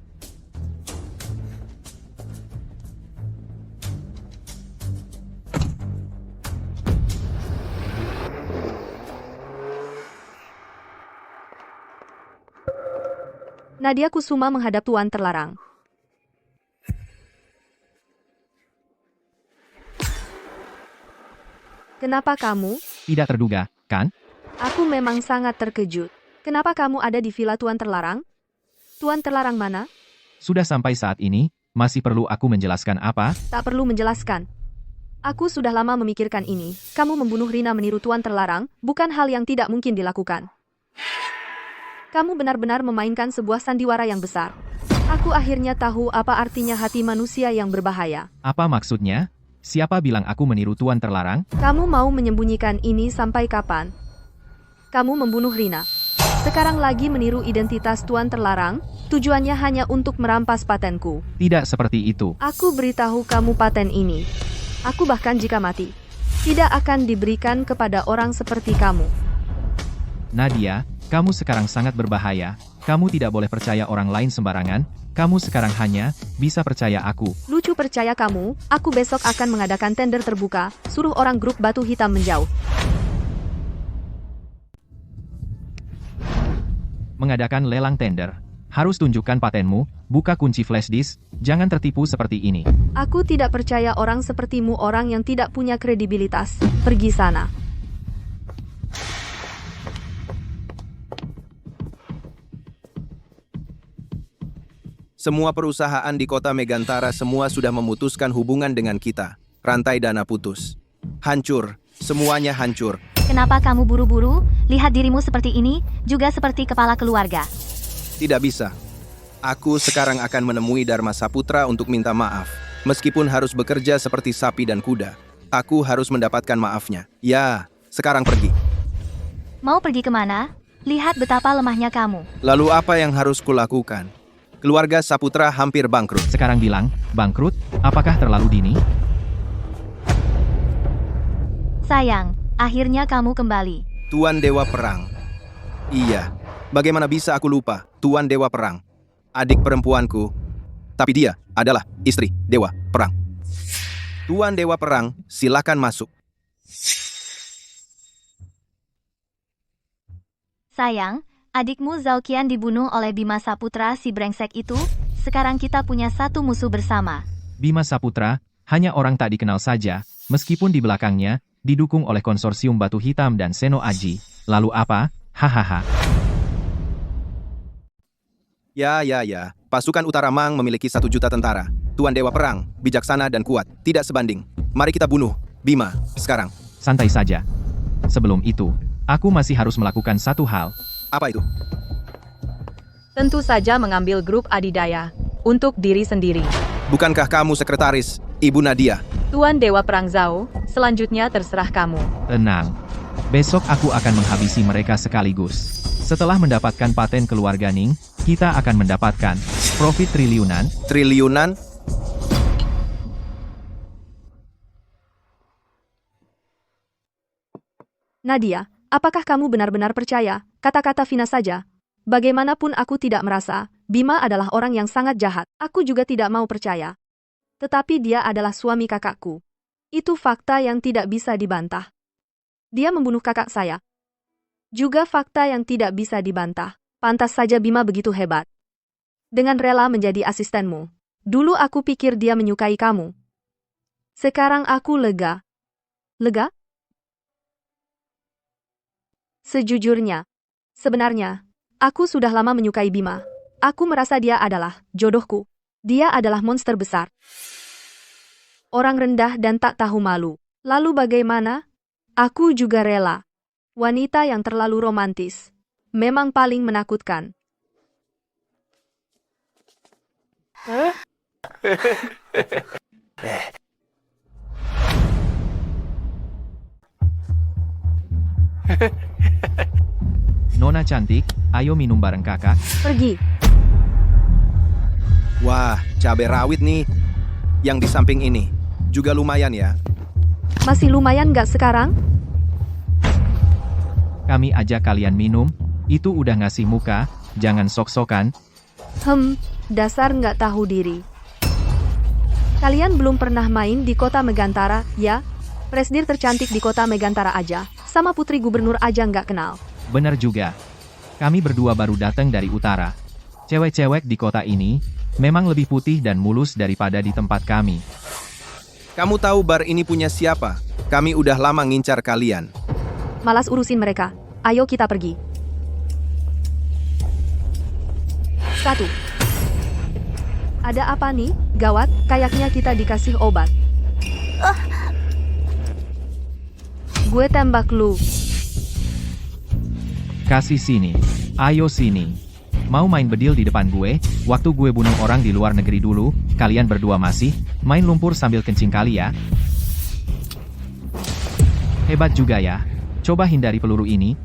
Nadia Kusuma menghadap Tuan Terlarang. Kenapa kamu? Tidak terduga, kan? Aku memang sangat terkejut. Kenapa kamu ada di villa Tuan Terlarang? Tuan Terlarang mana? Sudah sampai saat ini, masih perlu aku menjelaskan apa? Tak perlu menjelaskan. Aku sudah lama memikirkan ini. Kamu membunuh Rina meniru Tuan Terlarang, bukan hal yang tidak mungkin dilakukan. Kamu benar-benar memainkan sebuah sandiwara yang besar. Aku akhirnya tahu apa artinya hati manusia yang berbahaya. Apa maksudnya? Siapa bilang aku meniru Tuan Terlarang? Kamu mau menyembunyikan ini sampai kapan? Kamu membunuh Rina. Sekarang lagi meniru identitas Tuan Terlarang, tujuannya hanya untuk merampas patenku. Tidak seperti itu. Aku beritahu kamu paten ini. Aku bahkan jika mati, tidak akan diberikan kepada orang seperti kamu. Nadia, kamu sekarang sangat berbahaya. Kamu tidak boleh percaya orang lain sembarangan. Kamu sekarang hanya bisa percaya aku. Lucu percaya kamu, aku besok akan mengadakan tender terbuka, suruh orang grup Batu Hitam menjauh. Mengadakan lelang tender. Harus tunjukkan patenmu, buka kunci flash disk, jangan tertipu seperti ini. Aku tidak percaya orang sepertimu, orang yang tidak punya kredibilitas. Pergi sana. Semua perusahaan di kota Megantara semua sudah memutuskan hubungan dengan kita. Rantai dana putus. Hancur. Semuanya hancur. Kenapa kamu buru-buru? Lihat dirimu seperti ini, juga seperti kepala keluarga. Tidak bisa. Aku sekarang akan menemui Dharma Saputra untuk minta maaf. Meskipun harus bekerja seperti sapi dan kuda. Aku harus mendapatkan maafnya. Ya, sekarang pergi. Mau pergi kemana? Lihat betapa lemahnya kamu. Lalu apa yang harus kulakukan? Keluarga Saputra hampir bangkrut. Sekarang bilang, bangkrut? Apakah terlalu dini? Sayang, akhirnya kamu kembali. Tuan Dewa Perang. Iya, bagaimana bisa aku lupa? Tuan Dewa Perang. Adik perempuanku. Tapi dia adalah istri Dewa Perang. Tuan Dewa Perang, silakan masuk. Sayang, adikmu Zhao Qian dibunuh oleh Bima Saputra si brengsek itu. Sekarang kita punya satu musuh bersama. Bima Saputra, hanya orang tak dikenal saja, meskipun di belakangnya, didukung oleh konsorsium Batu Hitam dan Seno Aji. Lalu apa? Hahaha. Ya. Pasukan Utara Mang memiliki 1 juta tentara. Tuan Dewa Perang, bijaksana dan kuat. Tidak sebanding. Mari kita bunuh Bima, sekarang. Santai saja. Sebelum itu, aku masih harus melakukan satu hal. Apa itu? Tentu saja mengambil grup adidaya untuk diri sendiri. Bukankah kamu sekretaris, Ibu Nadia? Tuan Dewa Perang Zhao, selanjutnya terserah kamu. Tenang. Besok aku akan menghabisi mereka sekaligus. Setelah mendapatkan paten keluarga Ning, kita akan mendapatkan profit triliunan. Triliunan? Nadia, apakah kamu benar-benar percaya kata-kata Vina saja? Bagaimanapun aku tidak merasa, Bima adalah orang yang sangat jahat. Aku juga tidak mau percaya. Tetapi dia adalah suami kakakku. Itu fakta yang tidak bisa dibantah. Dia membunuh kakak saya. Juga fakta yang tidak bisa dibantah. Pantas saja Bima begitu hebat. Dengan rela menjadi asistenmu. Dulu aku pikir dia menyukai kamu. Sekarang aku lega. Lega? Sejujurnya, sebenarnya, aku sudah lama menyukai Bima. Aku merasa dia adalah jodohku. Dia adalah monster besar. Orang rendah dan tak tahu malu. Lalu bagaimana? Aku juga rela. Wanita yang terlalu romantis. Memang paling menakutkan. Nona cantik, ayo minum bareng kakak. Pergi. Wah, cabai rawit nih. Yang di samping ini. Juga lumayan ya. Masih lumayan nggak sekarang? Kami ajak kalian minum, itu udah ngasih muka, jangan sok-sokan. Dasar nggak tahu diri. Kalian belum pernah main di kota Megantara, ya? Presdir tercantik di kota Megantara aja, sama putri gubernur aja nggak kenal. Bener juga. Kami berdua baru datang dari utara. Cewek-cewek di kota ini, memang lebih putih dan mulus daripada di tempat kami. Kamu tahu bar ini punya siapa? Kami udah lama ngincar kalian. Malas urusin mereka. Ayo kita pergi. 1. Ada apa nih? Gawat, kayaknya kita dikasih obat. Gue tembak lu. Kasih sini. Ayo sini. Mau main bedil di depan gue, waktu gue bunuh orang di luar negeri dulu, kalian berdua masih main lumpur sambil kencing kali ya? Hebat juga ya. Coba hindari peluru ini.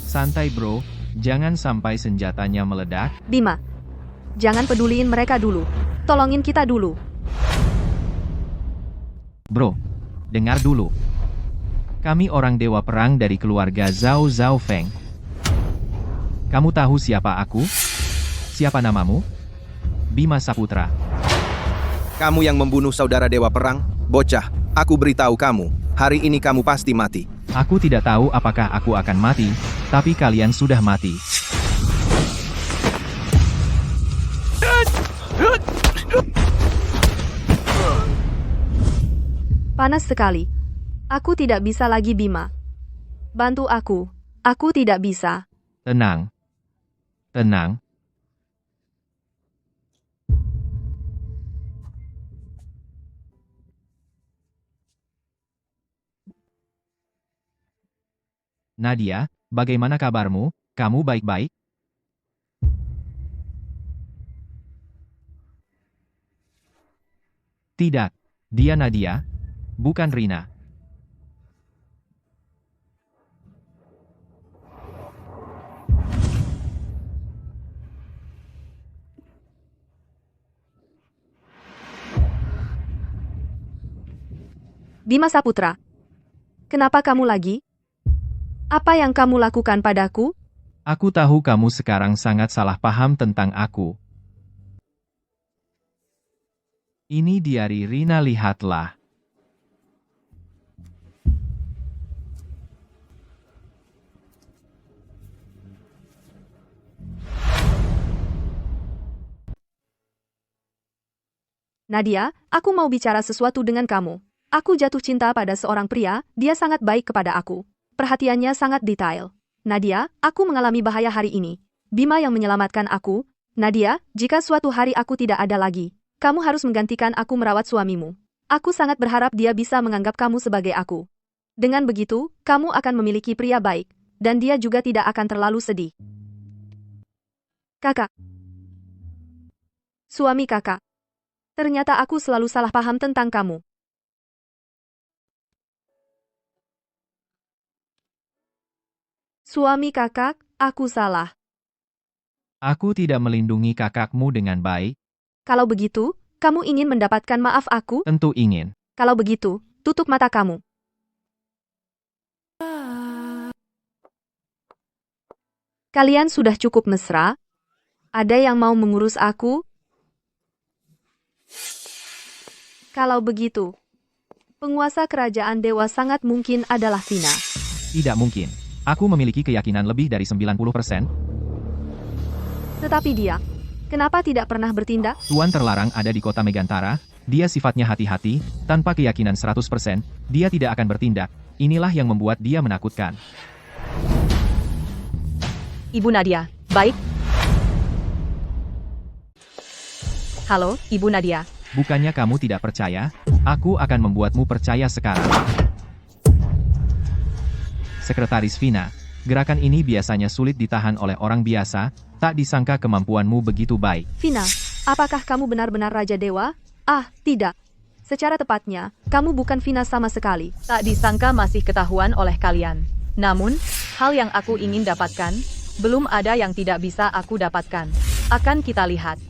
Santai bro, jangan sampai senjatanya meledak. Bima, jangan peduliin mereka dulu. Tolongin kita dulu. Bro, dengar dulu. Kami orang dewa perang dari keluarga Zhao Zhao Feng. Kamu tahu siapa aku? Siapa namamu? Bima Saputra. Kamu yang membunuh saudara dewa perang? Bocah, aku beritahu kamu, hari ini kamu pasti mati. Aku tidak tahu apakah aku akan mati, tapi kalian sudah mati. Panas sekali. Aku tidak bisa lagi Bima. Bantu aku. Aku tidak bisa. Tenang. Tenang. Nadia, bagaimana kabarmu? Kamu baik-baik? Tidak, dia Nadia, bukan Rina. Bima Saputra. Kenapa kamu lagi? Apa yang kamu lakukan padaku? Aku tahu kamu sekarang sangat salah paham tentang aku. Ini diari Rina, lihatlah. Nadia, aku mau bicara sesuatu dengan kamu. Aku jatuh cinta pada seorang pria, dia sangat baik kepada aku. Perhatiannya sangat detail. Nadia, aku mengalami bahaya hari ini. Bima yang menyelamatkan aku. Nadia, jika suatu hari aku tidak ada lagi, kamu harus menggantikan aku merawat suamimu. Aku sangat berharap dia bisa menganggap kamu sebagai aku. Dengan begitu, kamu akan memiliki pria baik, dan dia juga tidak akan terlalu sedih. Kakak. Suami kakak. Ternyata aku selalu salah paham tentang kamu. Suami kakak, aku salah. Aku tidak melindungi kakakmu dengan baik. Kalau begitu, kamu ingin mendapatkan maaf aku? Tentu ingin. Kalau begitu, tutup mata kamu. Kalian sudah cukup mesra? Ada yang mau mengurus aku? Kalau begitu, penguasa kerajaan dewa sangat mungkin adalah Vina. Tidak mungkin. Aku memiliki keyakinan lebih dari 90%. Tetapi dia, kenapa tidak pernah bertindak? Tuan terlarang ada di kota Megantara. Dia sifatnya hati-hati, tanpa keyakinan 100%, dia tidak akan bertindak. Inilah yang membuat dia menakutkan. Ibu Nadia, baik. Halo, Ibu Nadia. Bukannya kamu tidak percaya? Aku akan membuatmu percaya sekarang. Sekretaris Vina, gerakan ini biasanya sulit ditahan oleh orang biasa, tak disangka kemampuanmu begitu baik. Vina, apakah kamu benar-benar Raja Dewa? Ah, tidak. Secara tepatnya, kamu bukan Vina sama sekali. Tak disangka masih ketahuan oleh kalian. Namun, hal yang aku ingin dapatkan, belum ada yang tidak bisa aku dapatkan. Akan kita lihat.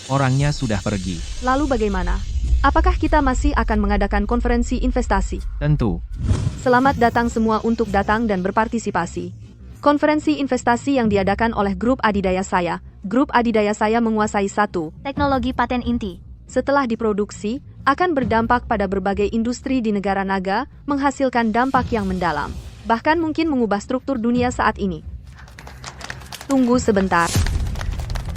Orangnya sudah pergi. Lalu bagaimana? Apakah kita masih akan mengadakan konferensi investasi? Tentu. Selamat datang semua untuk datang dan berpartisipasi. Konferensi investasi yang diadakan oleh grup adidaya saya. Grup adidaya saya menguasai satu Teknologi paten inti. setelah diproduksi, akan berdampak pada berbagai industri di negara naga, menghasilkan dampak yang mendalam. Bahkan mungkin mengubah struktur dunia saat ini. Tunggu sebentar.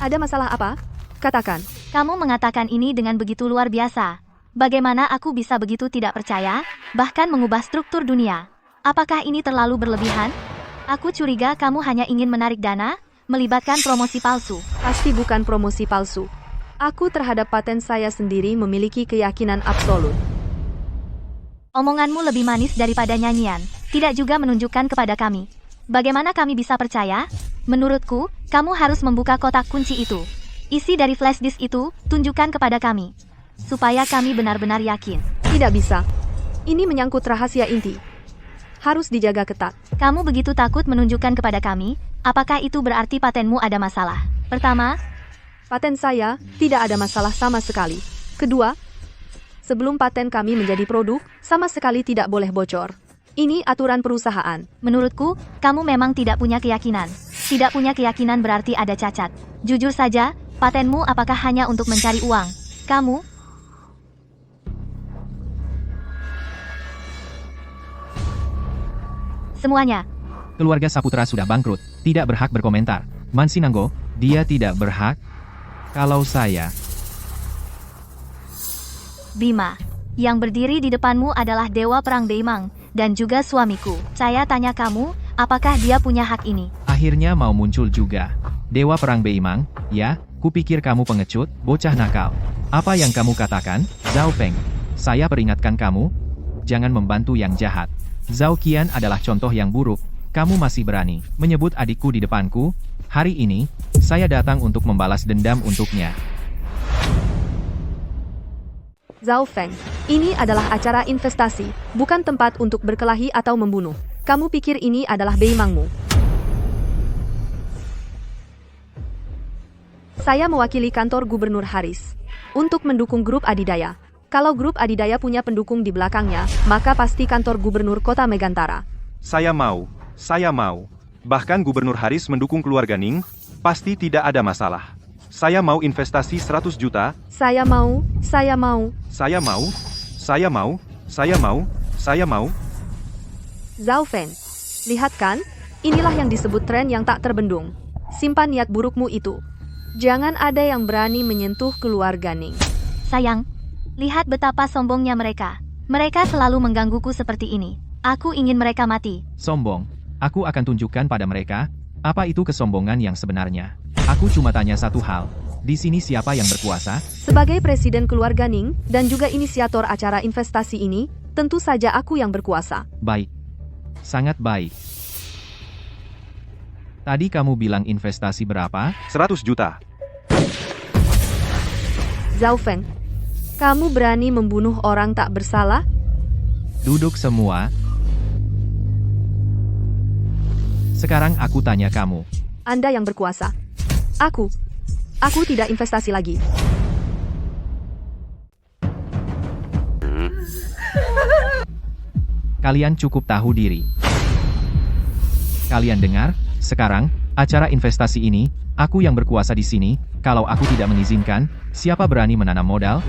Ada masalah apa? Katakan. Kamu mengatakan ini dengan begitu luar biasa. Bagaimana aku bisa begitu tidak percaya, bahkan mengubah struktur dunia? Apakah ini terlalu berlebihan? Aku curiga kamu hanya ingin menarik dana, melibatkan promosi palsu. Pasti bukan promosi palsu. Aku terhadap paten saya sendiri memiliki keyakinan absolut. Omonganmu lebih manis daripada nyanyian, tidak juga menunjukkan kepada kami. Bagaimana kami bisa percaya? Menurutku, kamu harus membuka kotak kunci itu. Isi dari flash disk itu, tunjukkan kepada kami. Supaya kami benar-benar yakin. Tidak bisa. Ini menyangkut rahasia inti. Harus dijaga ketat. Kamu begitu takut menunjukkan kepada kami, apakah itu berarti patenmu ada masalah? Pertama, Paten saya tidak ada masalah sama sekali. Kedua, sebelum paten kami menjadi produk, sama sekali tidak boleh bocor. Ini aturan perusahaan. menurutku, kamu memang tidak punya keyakinan. Tidak punya keyakinan berarti ada cacat. Jujur saja, patenmu apakah hanya untuk mencari uang? Kamu, semuanya. Keluarga Saputra sudah bangkrut, tidak berhak berkomentar. Mansinanggo, dia tidak berhak. Kalau saya, Bima, yang berdiri di depanmu adalah Dewa Perang Beimang, dan juga suamiku. Saya tanya kamu, apakah dia punya hak ini? akhirnya mau muncul juga. Dewa Perang Beimang, ya, kupikir kamu pengecut, bocah nakal. Apa yang kamu katakan, Zhao Feng? Saya peringatkan kamu, jangan membantu yang jahat. Zhao Qian adalah contoh yang buruk. Kamu masih berani menyebut adikku di depanku. Hari ini, saya datang untuk membalas dendam untuknya. Zhao Feng, ini adalah acara investasi, bukan tempat untuk berkelahi atau membunuh. Kamu pikir ini adalah beimangmu? Saya mewakili kantor Gubernur Haris untuk mendukung grup adidaya. Kalau grup adidaya punya pendukung di belakangnya, maka pasti kantor Gubernur Kota Megantara. Saya mau. Bahkan Gubernur Haris mendukung keluarga Ning, pasti tidak ada masalah. Saya mau investasi 100 juta. Saya mau. Zhao Feng, lihat kan? Inilah yang disebut tren yang tak terbendung. Simpan niat burukmu itu. Jangan ada yang berani menyentuh keluarga Ning. Sayang, lihat betapa sombongnya mereka. Mereka selalu menggangguku seperti ini. Aku ingin mereka mati. Sombong. Aku akan tunjukkan pada mereka, apa itu kesombongan yang sebenarnya. Aku cuma tanya satu hal. Di sini siapa yang berkuasa? Sebagai presiden keluarga Ning, dan juga inisiator acara investasi ini, tentu saja aku yang berkuasa. Baik. Sangat baik. Tadi kamu bilang investasi berapa? 100 juta. Zhao Feng, kamu berani membunuh orang tak bersalah? Duduk semua. Sekarang aku tanya kamu. Anda yang berkuasa. Aku tidak investasi lagi. Kalian cukup tahu diri. Kalian dengar? Sekarang, acara investasi ini, aku yang berkuasa di sini. Kalau aku tidak mengizinkan, siapa berani menanam modal?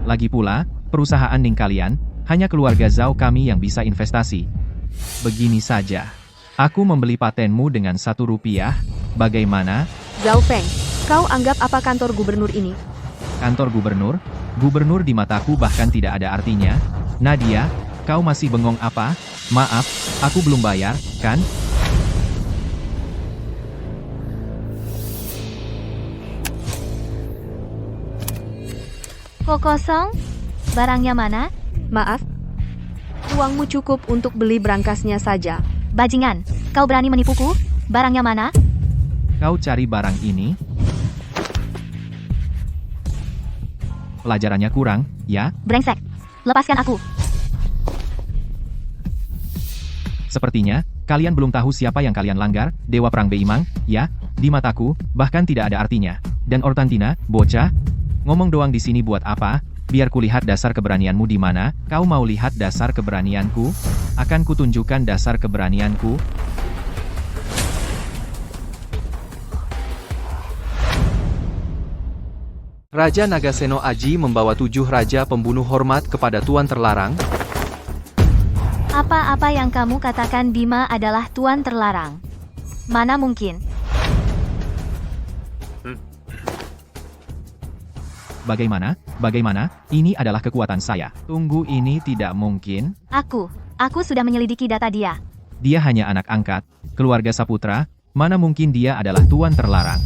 Lagi pula, perusahaan Ning kalian, hanya keluarga Zhao kami yang bisa investasi. Begini saja. Aku membeli patenmu dengan 1 rupiah, bagaimana? Zhao Feng, kau anggap apa kantor gubernur ini? Kantor gubernur? Gubernur di mataku bahkan tidak ada artinya. Nadia, kau masih bengong apa? Maaf, aku belum bayar, kan? Kok kosong? Barangnya mana? Maaf. Uangmu cukup untuk beli berangkasnya saja. Bajingan, kau berani menipuku? Barangnya mana? Kau cari barang ini? Pelajarannya kurang, ya? Brengsek. Lepaskan aku. Sepertinya, kalian belum tahu siapa yang kalian langgar, Dewa Perang Beimang, ya? Di mataku, bahkan tidak ada artinya. Dan Ortantina, bocah? Ngomong doang di sini buat apa? Biar kulihat dasar keberanianmu di mana. Kau mau lihat dasar keberanianku? Akan kutunjukkan dasar keberanianku. Raja Nagaseno Aji membawa 7 raja pembunuh hormat kepada Tuan Terlarang. Apa-apa yang kamu katakan Bima adalah tuan terlarang. Mana mungkin? Bagaimana? Bagaimana? Ini adalah kekuatan saya. Tunggu, ini tidak mungkin. Aku sudah menyelidiki data dia. Dia hanya anak angkat, keluarga Saputra, mana mungkin dia adalah Tuan Terlarang.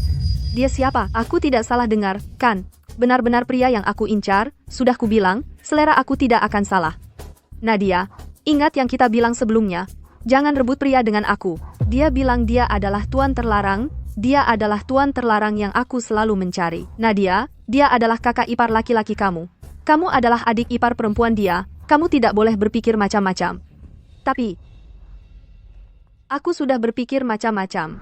Dia siapa? Aku tidak salah dengar, kan? Benar-benar pria yang aku incar, sudah kubilang, selera aku tidak akan salah. Nadia, ingat yang kita bilang sebelumnya, jangan rebut pria dengan aku. Dia bilang dia adalah Tuan Terlarang, dia adalah Tuan Terlarang yang aku selalu mencari. Nadia, dia adalah kakak ipar laki-laki kamu. Kamu adalah adik ipar perempuan dia, kamu tidak boleh berpikir macam-macam. Tapi, aku sudah berpikir macam-macam.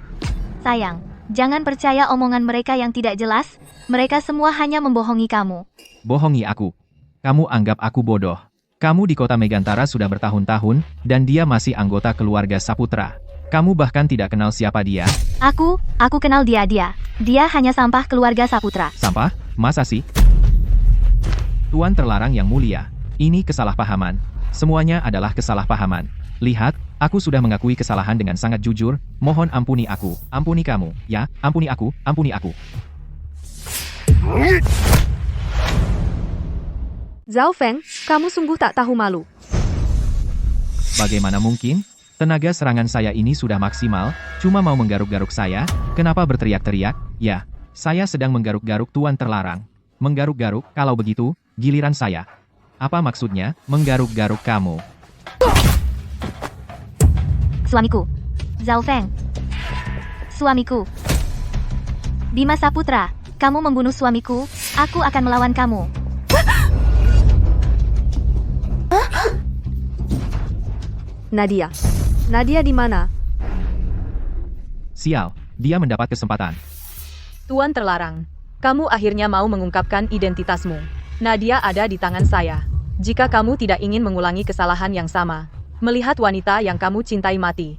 Sayang, jangan percaya omongan mereka yang tidak jelas. Mereka semua hanya membohongi kamu. Bohongi aku. Kamu anggap aku bodoh. Kamu di kota Megantara sudah bertahun-tahun, dan dia masih anggota keluarga Saputra. Kamu bahkan tidak kenal siapa dia. Aku kenal dia. Dia hanya sampah keluarga Saputra. Sampah? Masa sih? Tuan Terlarang yang mulia, ini kesalahpahaman. Semuanya adalah kesalahpahaman. Lihat, aku sudah mengakui kesalahan dengan sangat jujur. Mohon ampuni aku. Ampuni kamu, ya? Ampuni aku, ampuni aku. Zhao Feng, kamu sungguh tak tahu malu. Bagaimana mungkin? Tenaga serangan saya ini sudah maksimal, cuma mau menggaruk-garuk saya, kenapa berteriak-teriak? Ya, saya sedang menggaruk-garuk Tuan Terlarang. Menggaruk-garuk, kalau begitu, giliran saya. Apa maksudnya, menggaruk-garuk kamu? Suamiku. Zhao Feng. Suamiku. Bima Saputra, kamu membunuh suamiku, aku akan melawan kamu. Nadia. Nadia di mana? Sial, dia mendapat kesempatan. Tuan Terlarang, kamu akhirnya mau mengungkapkan identitasmu. Nadia ada di tangan saya. Jika kamu tidak ingin mengulangi kesalahan yang sama, melihat wanita yang kamu cintai mati,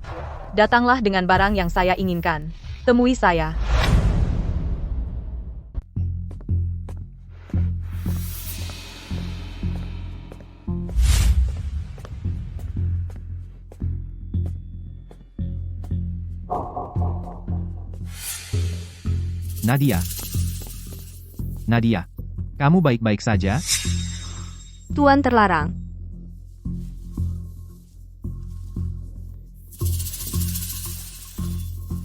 datanglah dengan barang yang saya inginkan. Temui saya. Nadia. Nadia, kamu baik-baik saja? Tuan Terlarang.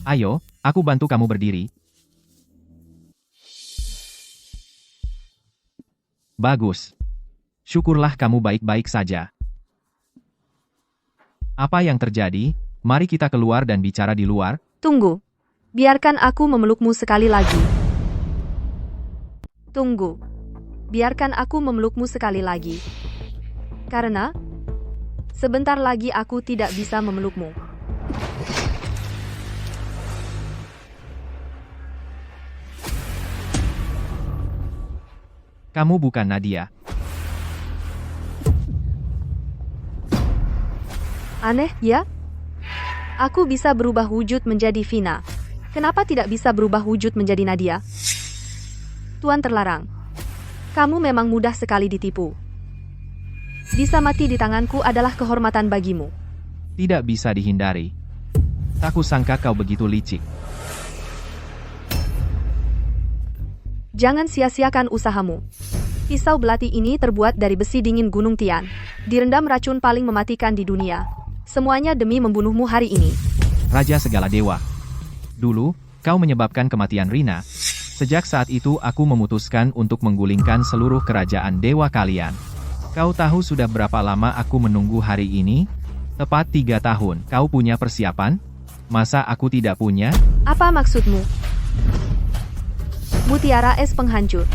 Ayo, aku bantu kamu berdiri. Bagus. Syukurlah kamu baik-baik saja. Apa yang terjadi? Mari kita keluar dan bicara di luar. Tunggu. Biarkan aku memelukmu sekali lagi. Tunggu. Biarkan aku memelukmu sekali lagi. Karena sebentar lagi aku tidak bisa memelukmu. Kamu bukan Nadia. Aneh, ya? Aku bisa berubah wujud menjadi Vina. Kenapa tidak bisa berubah wujud menjadi Nadia? Tuan Terlarang. Kamu memang mudah sekali ditipu. Bisa mati di tanganku adalah kehormatan bagimu. Tidak bisa dihindari. Tak kusangka kau begitu licik. Jangan sia-siakan usahamu. Pisau belati ini terbuat dari besi dingin Gunung Tian. Direndam racun paling mematikan di dunia. Semuanya demi membunuhmu hari ini. Raja segala dewa. Dulu, kau menyebabkan kematian Rina. Sejak saat itu aku memutuskan untuk menggulingkan seluruh kerajaan dewa kalian. Kau tahu sudah berapa lama aku menunggu hari ini? Tepat 3 tahun. Kau punya persiapan? Masa aku tidak punya? Apa maksudmu? Mutiara es penghancur.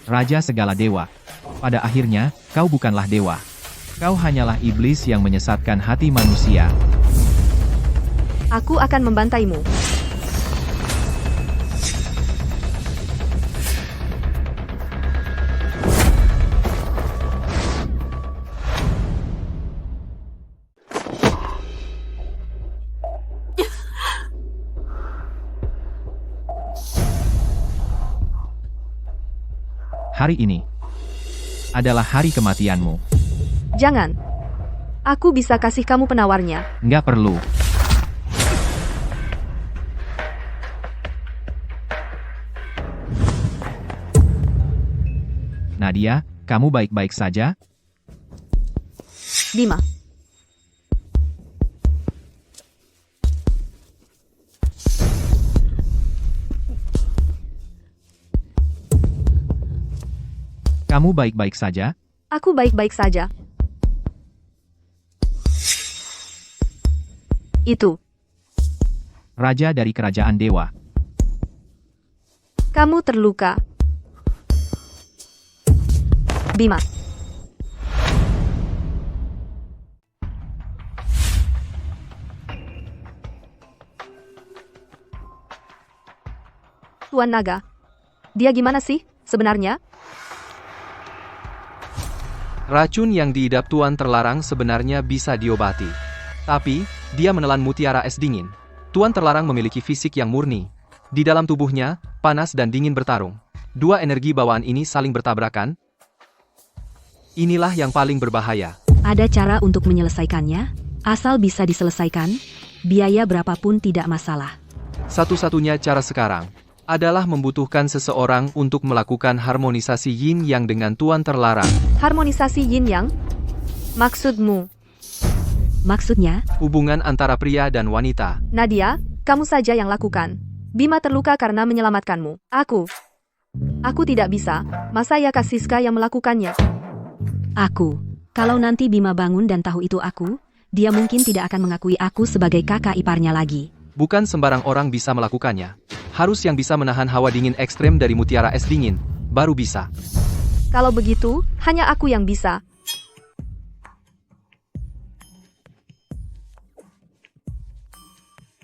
Raja segala dewa. Pada akhirnya, kau bukanlah dewa. Kau hanyalah iblis yang menyesatkan hati manusia. Aku akan membantaimu. Hari ini adalah hari kematianmu. Jangan. Aku bisa kasih kamu penawarnya. Nggak perlu. Nadia, kamu baik-baik saja? Bima. Kamu baik-baik saja? Aku baik-baik saja. Itu. Raja dari kerajaan dewa. Kamu terluka. Bima. Tuan Naga. Dia gimana sih, sebenarnya? Racun yang diidap Tuan Terlarang sebenarnya bisa diobati. Tapi, dia menelan mutiara es dingin. Tuan Terlarang memiliki fisik yang murni. Di dalam tubuhnya, panas dan dingin bertarung. Dua energi bawaan ini saling bertabrakan. Inilah yang paling berbahaya. Ada cara untuk menyelesaikannya? Asal bisa diselesaikan, biaya berapapun tidak masalah. Satu-satunya cara sekarang adalah membutuhkan seseorang untuk melakukan harmonisasi yin yang dengan Tuan Terlarang. Harmonisasi yin-yang? Maksudmu? Maksudnya, Hubungan antara pria dan wanita. Nadia, kamu saja yang lakukan. Bima terluka karena menyelamatkanmu. Aku tidak bisa. Masa ya Kasiska yang melakukannya? aku. Kalau nanti Bima bangun dan tahu itu aku, dia mungkin tidak akan mengakui aku sebagai kakak iparnya lagi. Bukan sembarang orang bisa melakukannya. Harus yang bisa menahan hawa dingin ekstrem dari mutiara es dingin, baru bisa. Kalau begitu, hanya aku yang bisa.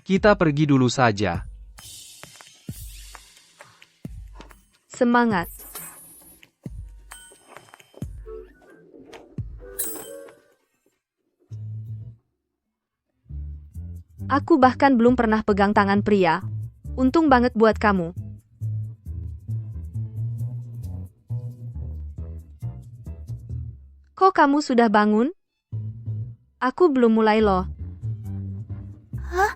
Kita pergi dulu saja. Semangat. Aku bahkan belum pernah pegang tangan pria. Untung banget buat kamu. Kok kamu sudah bangun? Aku belum mulai loh. Hah?